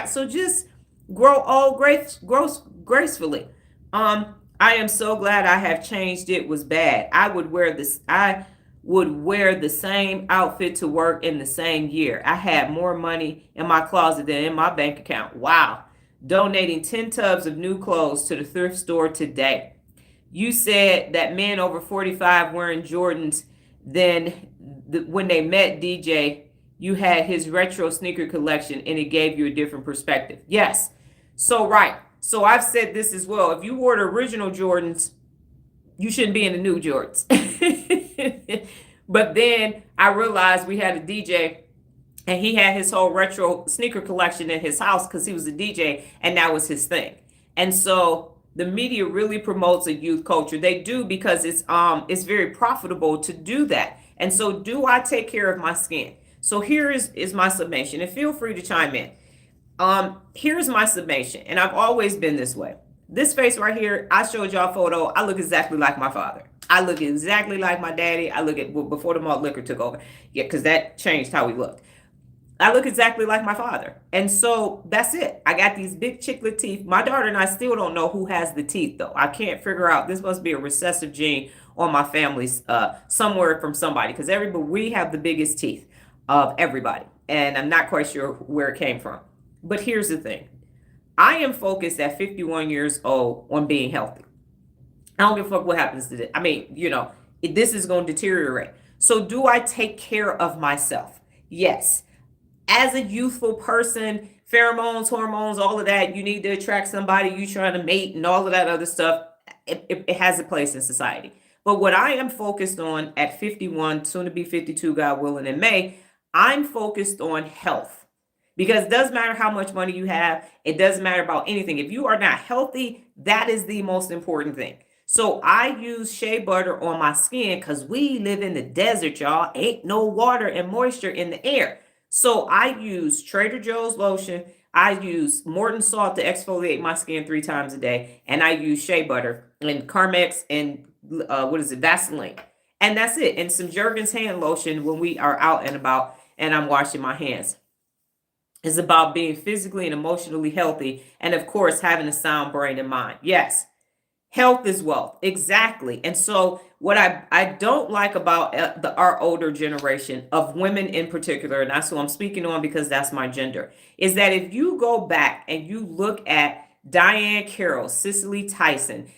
So just grow old gracefully. I am so glad I have changed. It was bad. I would wear the same outfit to work in the same year. I had more money in my closet than in my bank account. Wow. Donating 10 tubs of new clothes to the thrift store today. You said that men over 45 wearing Jordans, then when they met DJ, you had his retro sneaker collection and it gave you a different perspective. Yes. So, right. So I've said this as well. If you wore the original Jordans, you shouldn't be in the new Jordans. But then I realized we had a DJ and he had his whole retro sneaker collection in his house because he was a DJ and that was his thing. And so the media really promotes a youth culture. They do because it's very profitable to do that. And so do I take care of my skin? So here is my summation, and feel free to chime in. Here's my summation, and I've always been this way. This face right here, I showed y'all a photo. I look exactly like my father. I look exactly like my daddy. I look at before the malt liquor took over. Yeah, because that changed how we looked. I look exactly like my father. And so that's it. I got these big chiclet teeth. My daughter and I still don't know who has the teeth, though. I can't figure out. This must be a recessive gene on my family's somewhere from somebody, because we have the biggest teeth of everybody. And I'm not quite sure where it came from. But here's the thing. I am focused at 51 years old on being healthy. I don't give a fuck what happens to this. I mean, this is going to deteriorate. So do I take care of myself? Yes. As a youthful person, pheromones, hormones, all of that, you need to attract somebody, you trying to mate and all of that other stuff. It has a place in society. But what I am focused on at 51, soon to be 52, God willing, in May, I'm focused on health. Because it doesn't matter how much money you have. It doesn't matter about anything. If you are not healthy, that is the most important thing. So I use shea butter on my skin because we live in the desert, y'all. Ain't no water and moisture in the air. So I use Trader Joe's lotion. I use Morton salt to exfoliate my skin 3 times a day. And I use shea butter and Carmex and Vaseline. And that's it. And some Jergens hand lotion when we are out and about and I'm washing my hands. It's about being physically and emotionally healthy. And of course, having a sound brain and mind. Yes. Health is wealth. Exactly. And so what I don't like about our older generation of women in particular, and that's who I'm speaking on because that's my gender, is that if you go back and you look at Diane Carroll, Cicely Tyson,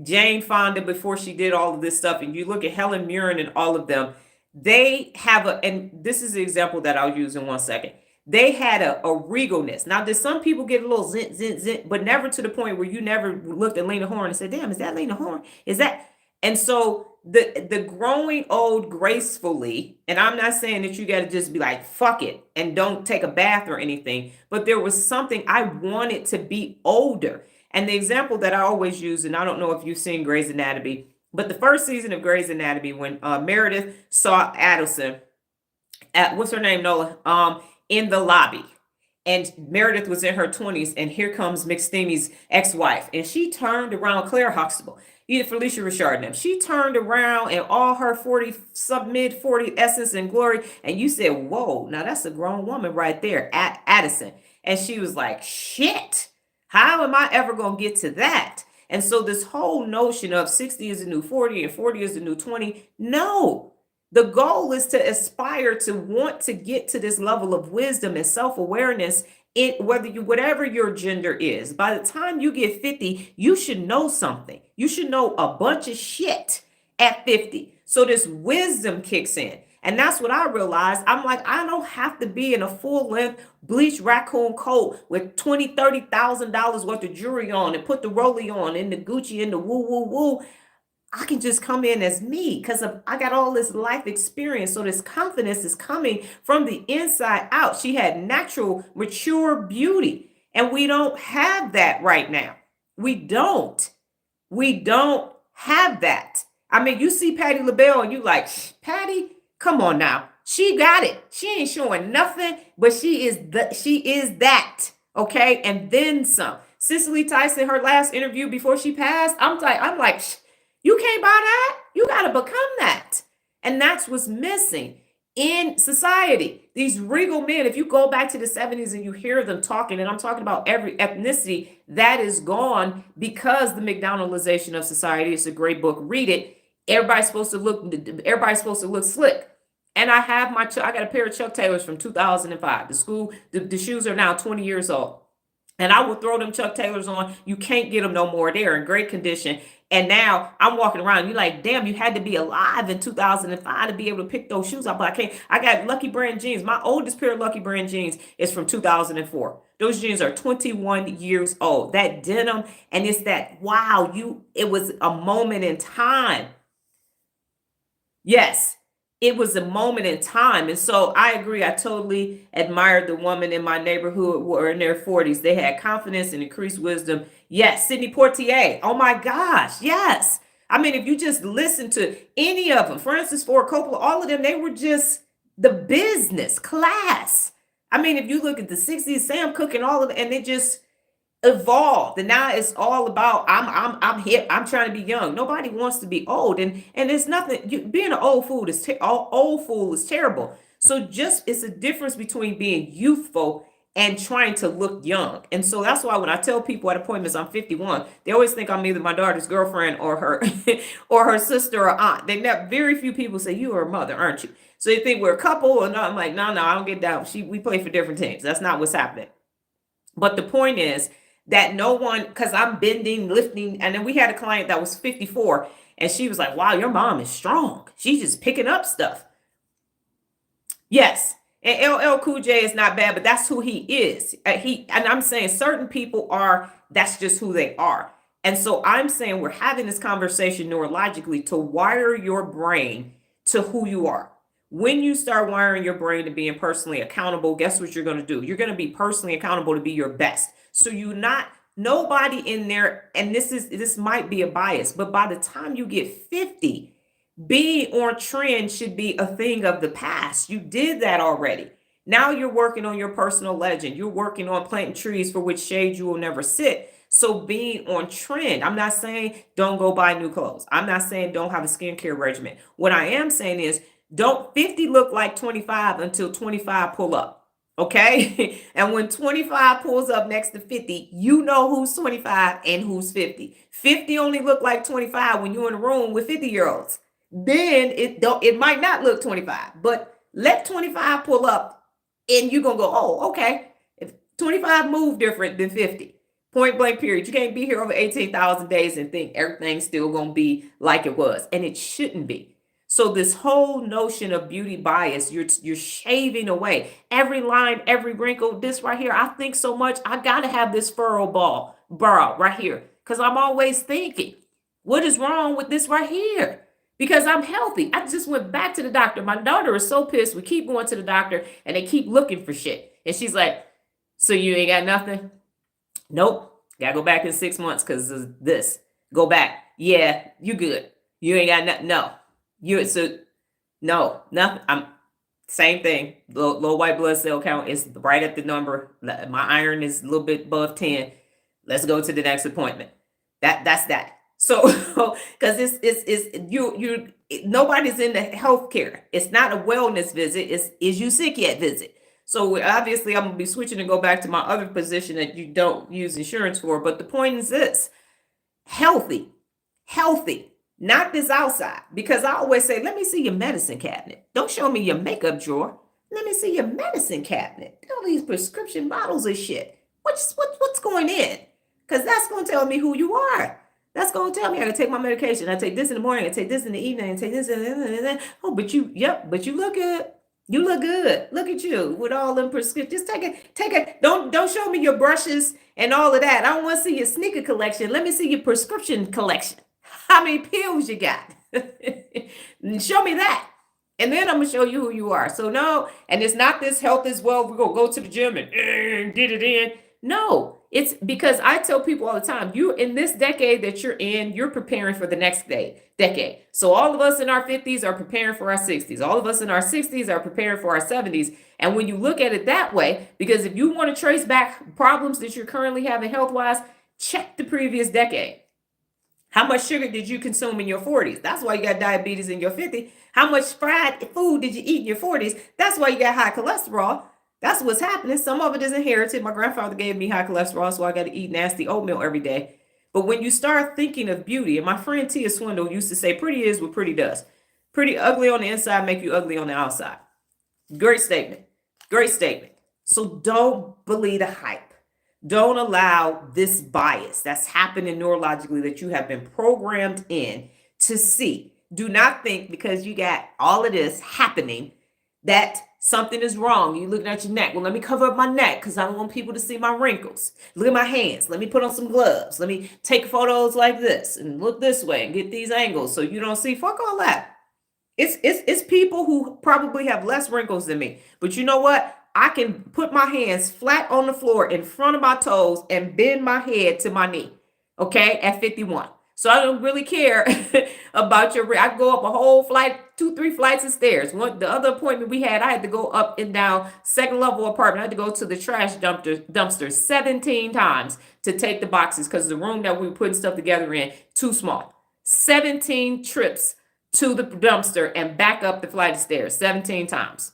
Jane Fonda before she did all of this stuff, and you look at Helen Mirren and all of them, they have and this is the example that I'll use in 1 second. They had a regalness. Now, did some people get a little zint, but never to the point where you never looked at Lena Horne and said, damn, is that Lena Horne? Is that? And so the growing old gracefully, and I'm not saying that you got to just be like, fuck it, and don't take a bath or anything, but there was something I wanted to be older. And the example that I always use, and I don't know if you've seen Grey's Anatomy, but the first season of Grey's Anatomy, when Meredith saw Addison at, what's her name, Nola? In the lobby, and Meredith was in her 20s, and here comes McSteamy's ex-wife, and she turned around, Claire Huxtable, Felicia Richard and them. She turned around in all her mid 40 essence and glory, and you said, whoa, now that's a grown woman right there at Addison. And she was like, shit, how am I ever going to get to that? And so this whole notion of 60 is the new 40 and 40 is the new 20, no. The goal is to aspire to want to get to this level of wisdom and self-awareness in whether you whatever your gender is. By the time you get 50, you should know something. You should know a bunch of shit at 50. So this wisdom kicks in. And that's what I realized. I'm like, I don't have to be in a full-length bleached raccoon coat with $20,000, $30,000 worth of jewelry on and put the rollie on and the Gucci and the woo woo woo. I can just come in as me because I got all this life experience. So this confidence is coming from the inside out. She had natural, mature beauty. And we don't have that right now. We don't. We don't have that. I mean, you see Patti LaBelle and you like, Patti, come on now. She got it. She ain't showing nothing, but she is that. Okay. And then some. Cicely Tyson, her last interview before she passed, I'm like, you can't buy that. You got to become that. And that's what's missing in society. These regal men, if you go back to the 70s and you hear them talking, and I'm talking about every ethnicity, that is gone because the McDonaldization of society. It's a great book. Read it. Everybody's supposed to look slick. And I got a pair of Chuck Taylors from 2005. The shoes are now 20 years old. And I will throw them Chuck Taylors on. You can't get them no more. They're in great condition. And now I'm walking around. You're like, damn, you had to be alive in 2005 to be able to pick those shoes up. But I can't. I got Lucky Brand jeans. My oldest pair of Lucky Brand jeans is from 2004. Those jeans are 21 years old. That denim, and it's that, wow, it was a moment in time. Yes. It was a moment in time. And so I agree. I totally admired the woman in my neighborhood who were in their 40s. They had confidence and increased wisdom. Yes. Sidney Poitier. Oh my gosh. Yes. I mean, if you just listen to any of them, Francis Ford Coppola, all of them, they were just the business class. I mean, if you look at the 60s, Sam Cooke and all of them, and they just evolved, and now it's all about I'm hip, I'm trying to be young. Nobody wants to be old, and it's nothing. Being an old fool is terrible. So just it's a difference between being youthful and trying to look young. And so that's why when I tell people at appointments I'm 51, they always think I'm either my daughter's girlfriend or her or her sister or aunt. Very few people say you are a mother, aren't you? So they think we're a couple, and I'm like, no, I don't get down. We play for different teams. That's not what's happening. But the point is that no one, because I'm bending, lifting, and then we had a client that was 54, and she was like, wow, your mom is strong. She's just picking up stuff. Yes, and LL Cool J is not bad, but that's who he is. And I'm saying certain people that's just who they are. And so I'm saying we're having this conversation neurologically to wire your brain to who you are. When you start wiring your brain to being personally accountable, guess what you're going to do? You're going to be personally accountable to be your best. So nobody in there, and this might be a bias, but by the time you get 50, being on trend should be a thing of the past. You did that already. Now you're working on your personal legend. You're working on planting trees for which shade you will never sit. So being on trend, I'm not saying don't go buy new clothes. I'm not saying don't have a skincare regimen. What I am saying is don't 50 look like 25 until 25 pull up. Okay. And when 25 pulls up next to 50, you know who's 25 and who's 50. 50 only look like 25 when you're in a room with 50-year-olds. Then it might not look 25, but let 25 pull up and you're going to go, oh, okay. If 25 move different than 50. Point blank period. You can't be here over 18,000 days and think everything's still going to be like it was. And it shouldn't be. So this whole notion of beauty bias, you're shaving away every line, every wrinkle. This right here, I think so much. I got to have this brow right here because I'm always thinking, what is wrong with this right here? Because I'm healthy. I just went back to the doctor. My daughter is so pissed. We keep going to the doctor and they keep looking for shit. And she's like, so you ain't got nothing? Nope. Got to go back in 6 months because of this. Go back. Yeah, you good. You ain't got nothing. No. No, nothing. Same thing. Low white blood cell count is right at the number. My iron is a little bit above 10. Let's go to the next appointment. That's that. So, because nobody's in the healthcare. It's not a wellness visit. Is you sick yet visit. So obviously I'm going to be switching to go back to my other position that you don't use insurance for. But the point is this: healthy. not this outside. Because I always say, let me see your medicine cabinet. Don't show me your makeup drawer. Let me see your medicine cabinet. All these prescription bottles of shit. What's going in? Because that's going to tell me who you are. That's going to tell me I can take my medication. I take this in the morning. I take this in the evening. I take this in oh, but you look good. You look good. Look at you with all them prescriptions. Just take it. Don't show me your brushes and all of that. I don't want to see your sneaker collection. Let me see your prescription collection. How many pills you got? Show me that. And then I'm gonna show you who you are. So no, and it's not this health is well, we're gonna go to the gym and get it in. No, it's because I tell people all the time, you in this decade that you're in, you're preparing for the next decade. So all of us in our 50s are preparing for our 60s. All of us in our 60s are preparing for our 70s. And when you look at it that way, because if you want to trace back problems that you're currently having health-wise, check the previous decade. How much sugar did you consume in your 40s? That's why you got diabetes in your 50s. How much fried food did you eat in your 40s? That's why you got high cholesterol. That's what's happening. Some of it is inherited. My grandfather gave me high cholesterol, so I got to eat nasty oatmeal every day. But when you start thinking of beauty, and my friend Tia Swindle used to say, pretty is what pretty does. Pretty ugly on the inside make you ugly on the outside. Great statement. Great statement. So don't believe the hype. Don't allow this bias that's happening neurologically that you have been programmed in to see. Do not think because you got all of this happening that something is wrong. You're looking at your neck. Well, let me cover up my neck because I don't want people to see my wrinkles. Look at my hands. Let me put on some gloves. Let me take photos like this and look this way and get these angles so you don't see. Fuck all that. It's people who probably have less wrinkles than me. But you know what? I can put my hands flat on the floor in front of my toes and bend my head to my knee, okay, at 51. So I don't really care about your, I can go up a whole flight, 2-3 flights of stairs. The other appointment we had, I had to go up and down second level apartment. I had to go to the trash dumpster 17 times to take the boxes because the room that we were putting stuff together in, too small. 17 trips to the dumpster and back up the flight of stairs 17 times.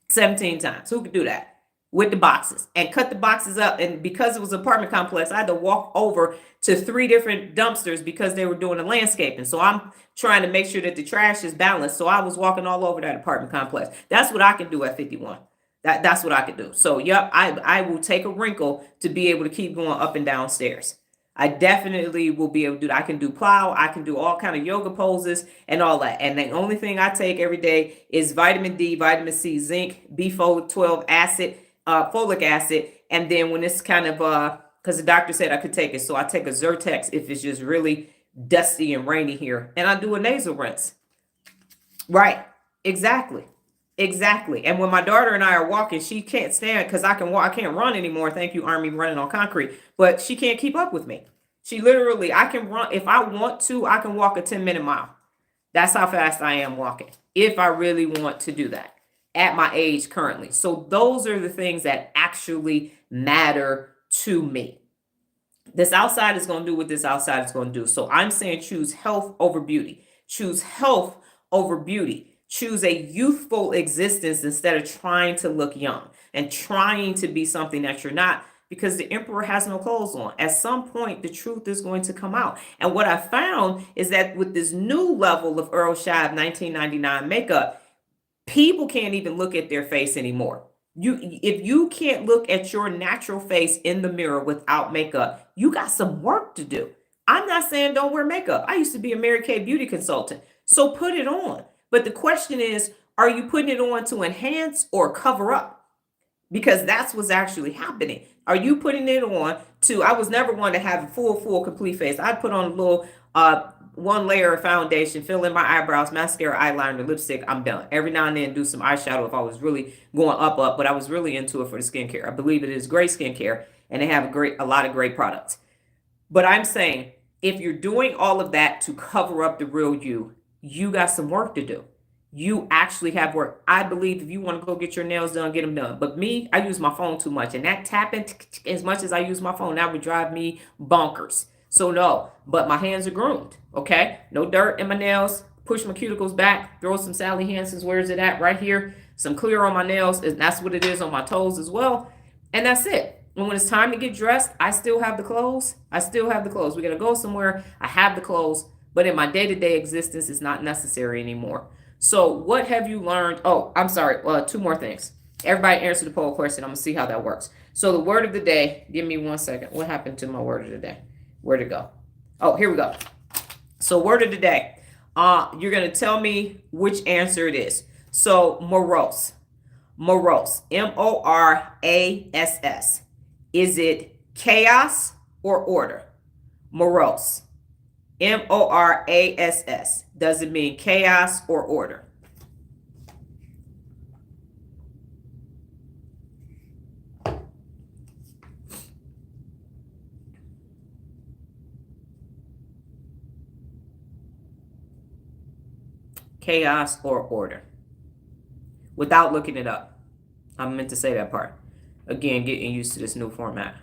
17 times. Who could do that? With the boxes and cut the boxes up. And because it was an apartment complex, I had to walk over to 3 different dumpsters because they were doing the landscaping. So I'm trying to make sure that the trash is balanced. So I was walking all over that apartment complex. That's what I can do at 51. That's what I can do. So, yep, I will take a wrinkle to be able to keep going up and down stairs. I definitely will be able to do that. I can do plow. I can do all kind of yoga poses and all that. And the only thing I take every day is vitamin D, vitamin C, zinc, B12 acid, folic acid. And then when it's kind of, because the doctor said I could take it. So I take a Zyrtex if it's just really dusty and rainy here. And I do a nasal rinse. Right. Exactly. And when my daughter and I are walking, she can't stand because I can walk. I can't run anymore. Thank you, Army, running on concrete. But she can't keep up with me. She literally, I can run. If I want to, I can walk a 10-minute mile. That's how fast I am walking. If I really want to do that at my age currently. So those are the things that actually matter to me. This outside is going to do what this outside is going to do. So I'm saying choose health over beauty. Choose health over beauty. Choose a youthful existence instead of trying to look young and trying to be something that you're not, because the emperor has no clothes on. At some point, the truth is going to come out. And what I found is that with this new level of Earl Shab 1999 makeup, people can't even look at their face anymore. If you can't look at your natural face in the mirror without makeup, you got some work to do. I'm not saying don't wear makeup. I used to be a Mary Kay beauty consultant. So put it on. But the question is, are you putting it on to enhance or cover up? Because that's what's actually happening. Are you putting it on to, I was never one to have a full, complete face. I'd put on a little, one layer of foundation, fill in my eyebrows, mascara, eyeliner, lipstick, I'm done. Every now and then do some eyeshadow if I was really going up, but I was really into it for the skincare. I believe it is great skincare and they have a lot of great products. But I'm saying, if you're doing all of that to cover up the real you, you got some work to do. You actually have work. I believe if you want to go get your nails done, get them done. But me, I use my phone too much. And that tapping, as much as I use my phone, that would drive me bonkers. So no, but my hands are groomed, okay? No dirt in my nails. Push my cuticles back. Throw some Sally Hansen's. Where is it at? Right here. Some clear on my nails. And that's what it is on my toes as well. And that's it. And when it's time to get dressed, I still have the clothes. We're going to go somewhere. I have the clothes. but in my day-to-day existence, it's not necessary anymore. So what have you learned? Oh, I'm sorry. Two more things. Everybody answer the poll question. I'm going to see how that works. So the word of the day, give me 1 second. What happened to my word of the day? Where'd it go? Oh, here we go. So word of the day. You're going to tell me which answer it is. So morose. Morose. M-O-R-A-S-S. Is it chaos or order? Morose. M-O-R-A-S-S. Does it mean chaos or order? Chaos or order? Without looking it up. I meant to say that part. Again, getting used to this new format.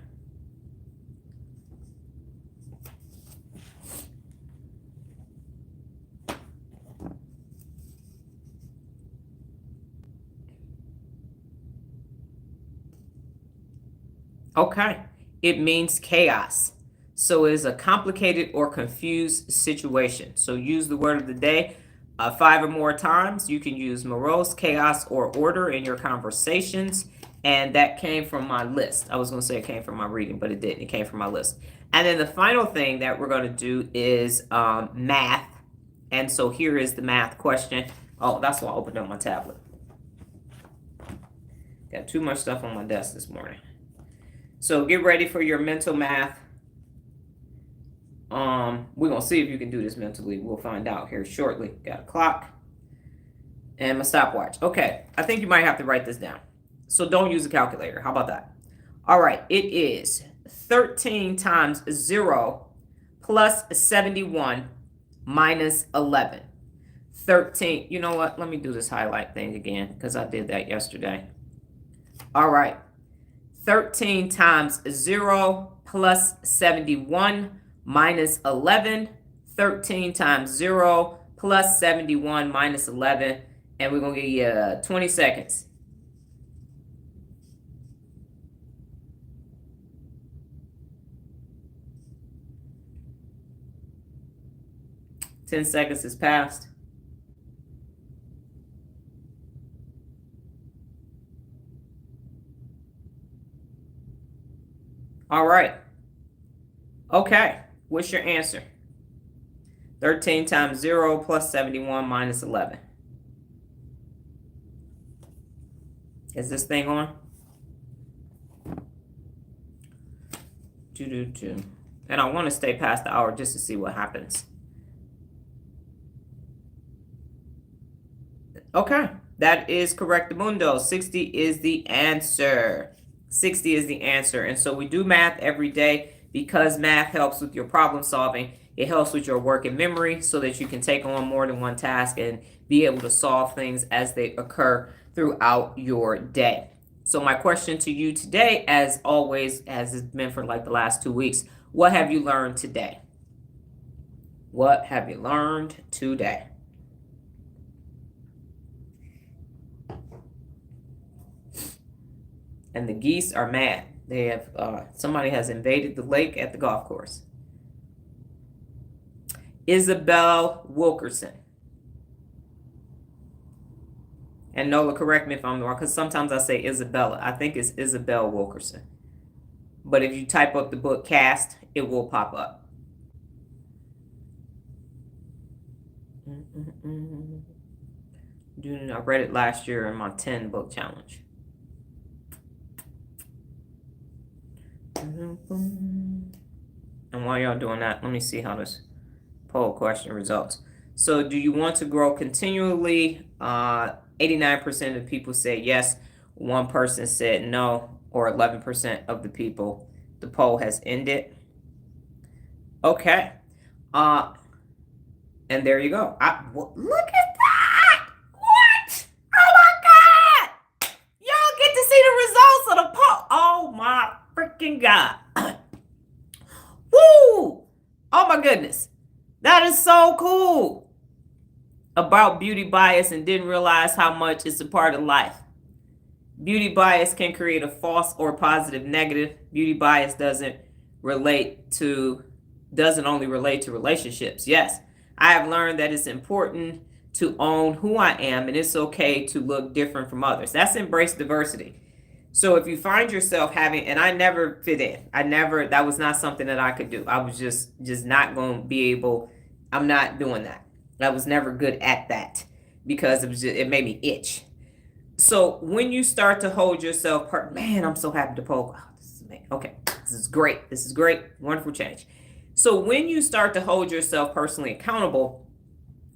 Okay, it means chaos. So it is a complicated or confused situation. So use the word of the day 5 or more times. You can use morose, chaos, or order in your conversations. And that came from my list. I was going to say it came from my reading, but it didn't. It came from my list. And then the final thing that we're going to do is math. And so here is the math question. Oh, that's why I opened up my tablet. Got too much stuff on my desk this morning. So get ready for your mental math. We're going to see if you can do this mentally. We'll find out here shortly. Got a clock and my stopwatch. Okay, I think you might have to write this down. So don't use a calculator. How about that? All right, it is 13 times 0 plus 71 minus 11. 13. You know what? Let me do this highlight thing again because I did that yesterday. All right. 13 times 0 plus 71 minus 11. 13 times 0 plus 71 minus 11. And we're going to give you 20 seconds. Ten seconds has passed. All right. Okay. What's your answer? 13 times 0 plus 71 minus 11. Is this thing on? And I want to stay past the hour just to see what happens. Okay. That is correct, Mundo. 60 is the answer. 60 is the answer. And so we do math every day because math helps with your problem solving. It helps with your working memory so that you can take on more than one task and be able to solve things as they occur throughout your day. So my question to you today, as always, as it's been for like the last 2 weeks, what have you learned today? What have you learned today? And the geese are mad. They have somebody has invaded the lake at the golf course. Isabel Wilkerson. And Nola, correct me if I'm wrong, because sometimes I say Isabella. I think it's Isabel Wilkerson. But if you type up the book Cast, it will pop up. I read it last year in my 10 book challenge. And while y'all doing that, let me see how this poll question results. So do you want to grow continually? 89% of people say yes. 1% said no, or 11% of the people. The poll has ended. Okay. And there you go. Look at that! What? Oh my God! Y'all get to see the results of the poll. Oh my freaking God. Woo! Oh my goodness. That is so cool. About beauty bias and didn't realize how much it's a part of life. Beauty bias can create a false or positive negative. Beauty bias doesn't only relate to relationships. Yes, I have learned that it's important to own who I am, and it's okay to look different from others. That's embrace diversity. So if you find yourself having, and I never fit in, that was not something that I could do. I was just not going to be able. I'm not doing that. I was never good at that because it made me itch. So when you start to hold yourself, man, I'm so happy to poll. Oh, this is amazing. Okay, this is great. This is great. Wonderful change. So when you start to hold yourself personally accountable,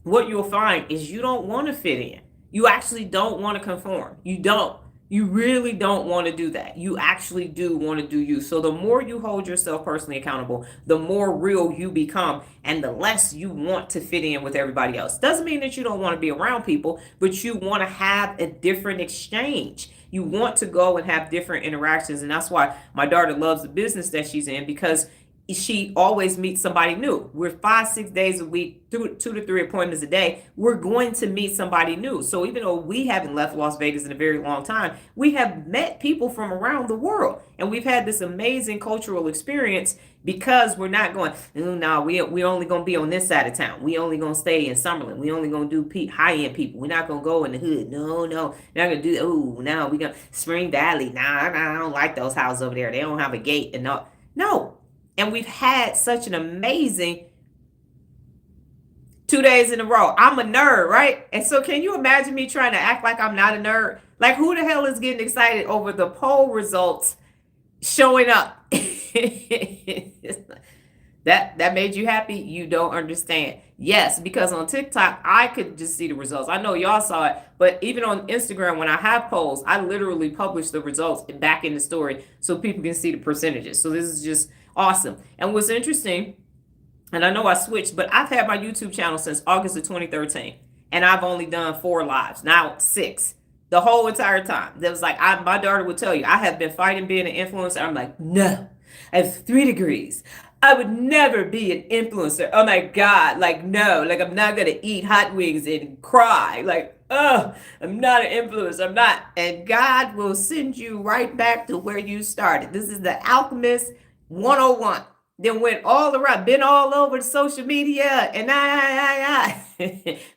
what you'll find is you don't want to fit in. You actually don't want to conform. You don't. You really don't want to do that. You actually do want to do you. So the more you hold yourself personally accountable, the more real you become and the less you want to fit in with everybody else. Doesn't mean that you don't want to be around people, but you want to have a different exchange. You want to go and have different interactions. And that's why my daughter loves the business that she's in, because she always meets somebody new. We're 5-6 days a week, 2 to 3 appointments a day. We're going to meet somebody new. So even though we haven't left Las Vegas in a very long time, we have met people from around the world, and we've had this amazing cultural experience because we're not going, no, we only going to be on this side of town. We only going to stay in Summerlin. We only going to do high-end people. We're not going to go in the hood. No, not going to do that. Oh, no, we going to Spring Valley. Nah, I don't like those houses over there. They don't have a gate and no. And we've had such an amazing 2 days in a row. I'm a nerd, right? And so can you imagine me trying to act like I'm not a nerd? Like, who the hell is getting excited over the poll results showing up? That made you happy? You don't understand. Yes, because on TikTok, I could just see the results. I know y'all saw it, but even on Instagram, when I have polls, I literally publish the results back in the story so people can see the percentages. So this is just awesome. And what's interesting, and I know I switched, but I've had my YouTube channel since August of 2013, and I've only done 4 lives, now 6. The whole entire time. That was like, my daughter would tell you, I have been fighting being an influencer. I'm like, no, I have 3 degrees. I would never be an influencer. Oh my God. Like, no, like I'm not going to eat hot wings and cry. Like, oh, I'm not an influencer. I'm not. And God will send you right back to where you started. This is the Alchemist 101. Then went all around, been all over the social media, and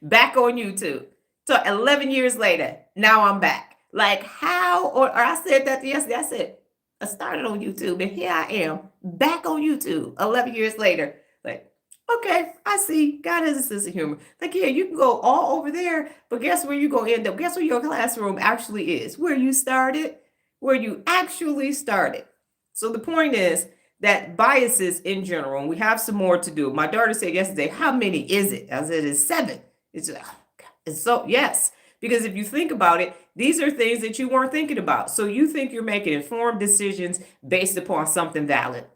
back on YouTube. So 11 years later, now I'm back. Like how, or I said that yesterday, I said, I started on YouTube and here I am back on YouTube 11 years later. Like, okay, I see. God has a sense of humor. Like, yeah, you can go all over there, but guess where you're going to end up? Guess where your classroom actually is? Where you started, where you actually started. So the point is that biases in general, and we have some more to do. My daughter said yesterday, how many is it? I said, it's 7. It's like, oh God. And so, yes, because if you think about it, these are things that you weren't thinking about. So you think you're making informed decisions based upon something valid,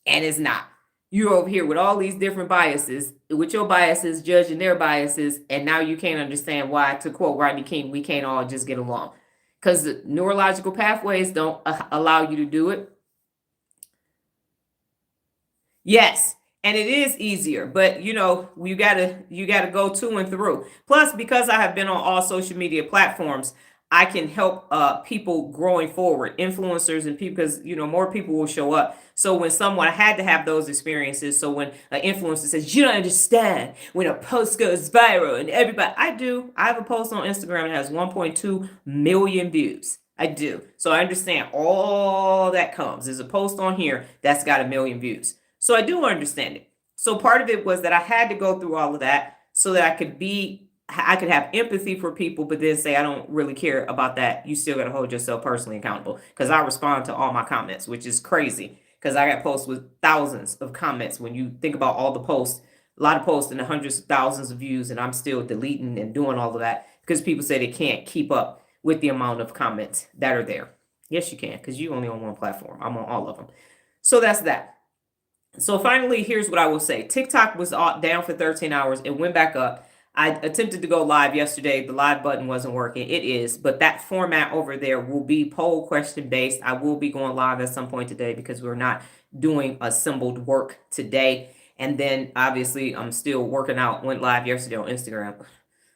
and it's not. You're over here with all these different biases, with your biases judging their biases, and now you can't understand why, to quote Rodney King, we can't all just get along. Because the neurological pathways don't allow you to do it. Yes, and it is easier, but you gotta go to and through. Plus, because I have been on all social media platforms, I can help people growing forward, influencers and people, because more people will show up. So when someone I had to have those experiences, so when an influencer says you don't understand when a post goes viral and everybody, I have a post on Instagram that has 1.2 million views. I do, so I understand all that comes. There's a post on here that's got 1 million views. So I do understand it. So part of it was that I had to go through all of that so that I could have empathy for people, but then say, I don't really care about that. You still got to hold yourself personally accountable, because I respond to all my comments, which is crazy because I got posts with thousands of comments. When you think about all the posts, a lot of posts and hundreds of thousands of views, and I'm still deleting and doing all of that because people say they can't keep up with the amount of comments that are there. Yes, you can, because you only on one platform. I'm on all of them. So that's that. So finally, here's what I will say. TikTok was down for 13 hours. It went back up. I attempted to go live yesterday. The live button wasn't working. It is, but that format over there will be poll question based. I will be going live at some point today because we're not doing assembled work today. And then obviously I'm still working out. Went live yesterday on Instagram.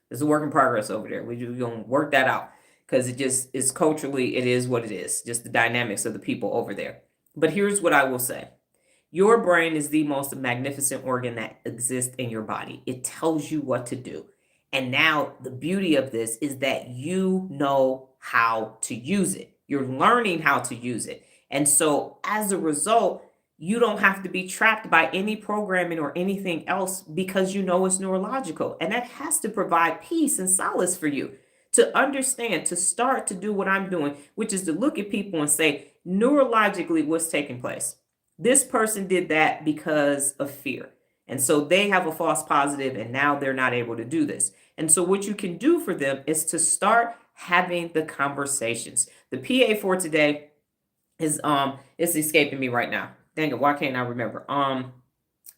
There's a work in progress over there. We're going to work that out because it just is culturally, it is what it is. Just the dynamics of the people over there. But here's what I will say. Your brain is the most magnificent organ that exists in your body. It tells you what to do. And now the beauty of this is that you know how to use it. You're learning how to use it. And so as a result, you don't have to be trapped by any programming or anything else because you know it's neurological. And that has to provide peace and solace for you to understand, to start to do what I'm doing, which is to look at people and say, neurologically, what's taking place? This person did that because of fear. And so they have a false positive and now they're not able to do this. And so what you can do for them is to start having the conversations. The PA for today is it's escaping me right now. Dang it, why can't I remember?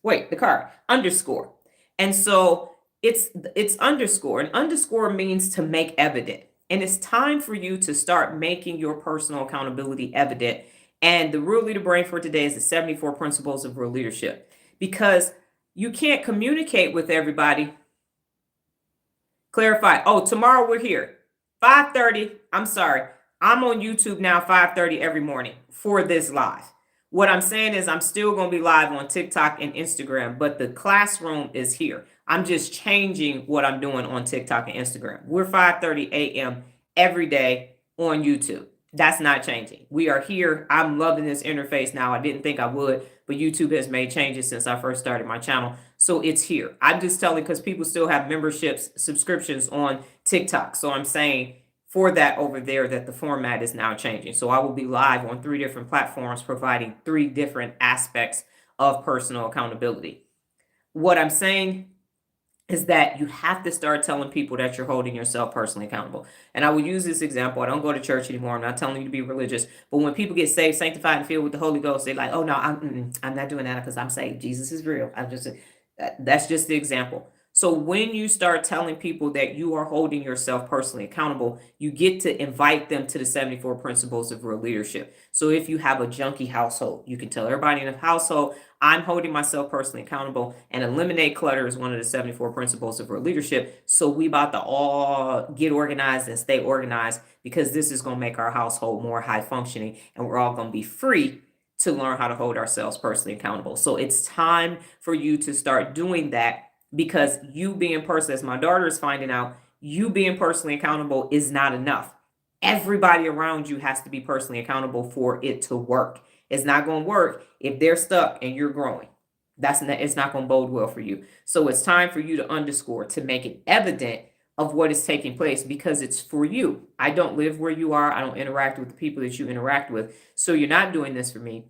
Wait, the card underscore. And so it's underscore. And underscore means to make evident. And it's time for you to start making your personal accountability evident. And the real leader brain for today is the 74 principles of real leadership. Because you can't communicate with everybody. Clarify. Oh, tomorrow we're here. 5:30. I'm sorry. I'm on YouTube now, 5:30 every morning for this live. What I'm saying is I'm still going to be live on TikTok and Instagram, but the classroom is here. I'm just changing what I'm doing on TikTok and Instagram. We're 5:30 a.m. every day on YouTube. That's not changing. We are here. I'm loving this interface now. I didn't think I would, but YouTube has made changes since I first started my channel. So it's here. I'm just telling because people still have memberships, subscriptions on TikTok. So I'm saying for that over there that the format is now changing. So I will be live on 3 different platforms providing 3 different aspects of personal accountability. What I'm saying is that you have to start telling people that you're holding yourself personally accountable. And I will use this example. I don't go to church anymore. I'm not telling you to be religious. But when people get saved, sanctified, and filled with the Holy Ghost, they're like, oh, no, I'm not doing that because I'm saved. Jesus is real. That's just the example. So when you start telling people that you are holding yourself personally accountable, you get to invite them to the 74 principles of real leadership. So if you have a junkie household, you can tell everybody in the household, I'm holding myself personally accountable, and eliminate clutter is one of the 74 principles of real leadership. So we about to all get organized and stay organized because this is going to make our household more high functioning, and we're all going to be free to learn how to hold ourselves personally accountable. So it's time for you to start doing that because you being personally, as my daughter is finding out, you being personally accountable is not enough. Everybody around you has to be personally accountable for it to work. It's not going to work if they're stuck and you're growing. It's not going to bode well for you. So it's time for you to underscore, to make it evident of what is taking place because it's for you. I don't live where you are. I don't interact with the people that you interact with. So you're not doing this for me.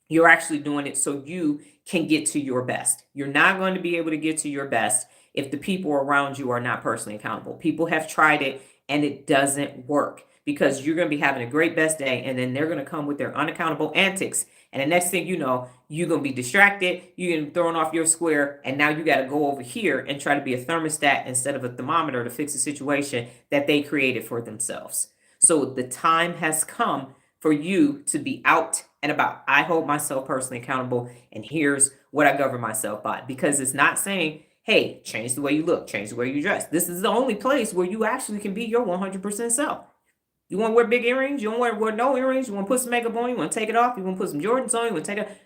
You're actually doing it so you can get to your best. You're not going to be able to get to your best if the people around you are not personally accountable. People have tried it and it doesn't work because you're going to be having a great best day and then they're going to come with their unaccountable antics. And the next thing you know, you're going to be distracted, you're getting thrown off your square, and now you got to go over here and try to be a thermostat instead of a thermometer to fix a situation that they created for themselves. So the time has come for you to be out and about. I hold myself personally accountable, and here's what I govern myself by. Because it's not saying, hey, change the way you look, change the way you dress. This is the only place where you actually can be your 100% self. You want to wear big earrings? You don't want to wear no earrings? You want to put some makeup on? You want to take it off? You want to put some Jordans on? You want to take it off?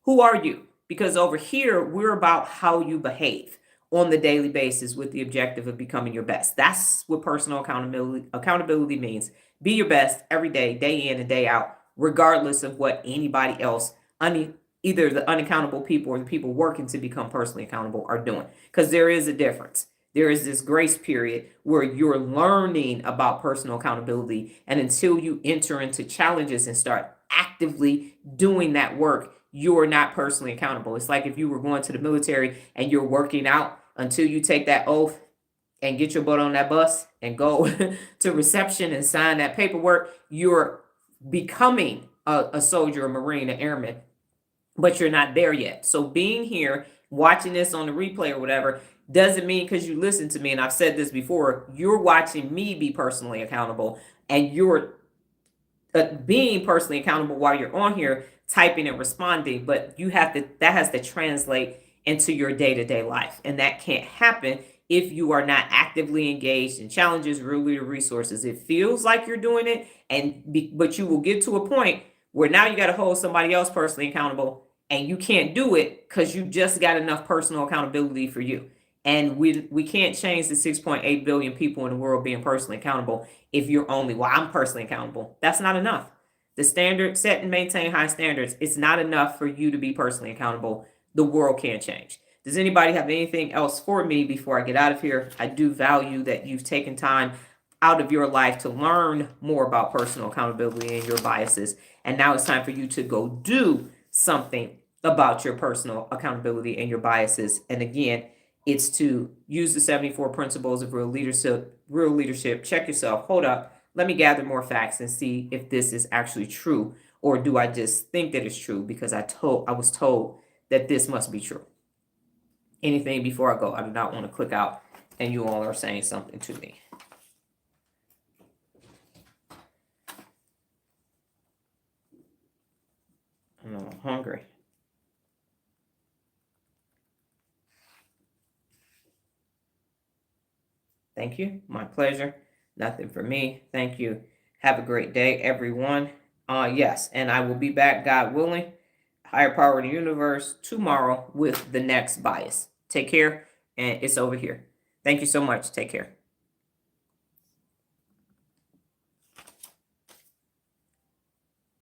Who are you? Because over here, we're about how you behave on the daily basis with the objective of becoming your best. That's what personal accountability means. Be your best every day, day in and day out, regardless of what anybody else, either the unaccountable people or the people working to become personally accountable are doing. Because there is a difference. There is this grace period where you're learning about personal accountability. And until you enter into challenges and start actively doing that work, you're not personally accountable. It's like if you were going to the military and you're working out until you take that oath and get your butt on that bus and go to reception and sign that paperwork, you're becoming a soldier, a Marine, an airman, but you're not there yet. So being here, watching this on the replay or whatever, doesn't mean because you listen to me, and I've said this before, you're watching me be personally accountable, and you're being personally accountable while you're on here typing and responding, but that has to translate into your day-to-day life, and that can't happen if you are not actively engaged in challenges, real leader resources. It feels like you're doing it, but you will get to a point where now you got to hold somebody else personally accountable, and you can't do it because you just got enough personal accountability for you. And we can't change the 6.8 billion people in the world being personally accountable if you're only, well, I'm personally accountable. That's not enough. The standard, set and maintain high standards, it's not enough for you to be personally accountable. The world can't change. Does anybody have anything else for me before I get out of here? I do value that you've taken time out of your life to learn more about personal accountability and your biases. And now it's time for you to go do something about your personal accountability and your biases. And again, it's to use the 74 principles of real leadership. Check yourself. Hold up. Let me gather more facts and see if this is actually true, or do I just think that it's true because I was told that this must be true. Anything before I go, I do not want to click out and you all are saying something to me. I'm hungry. Thank you. My pleasure. Nothing for me. Thank you. Have a great day, everyone. Yes, and I will be back, God willing, higher power in the universe, tomorrow with the next bias. Take care, and it's over here. Thank you so much. Take care.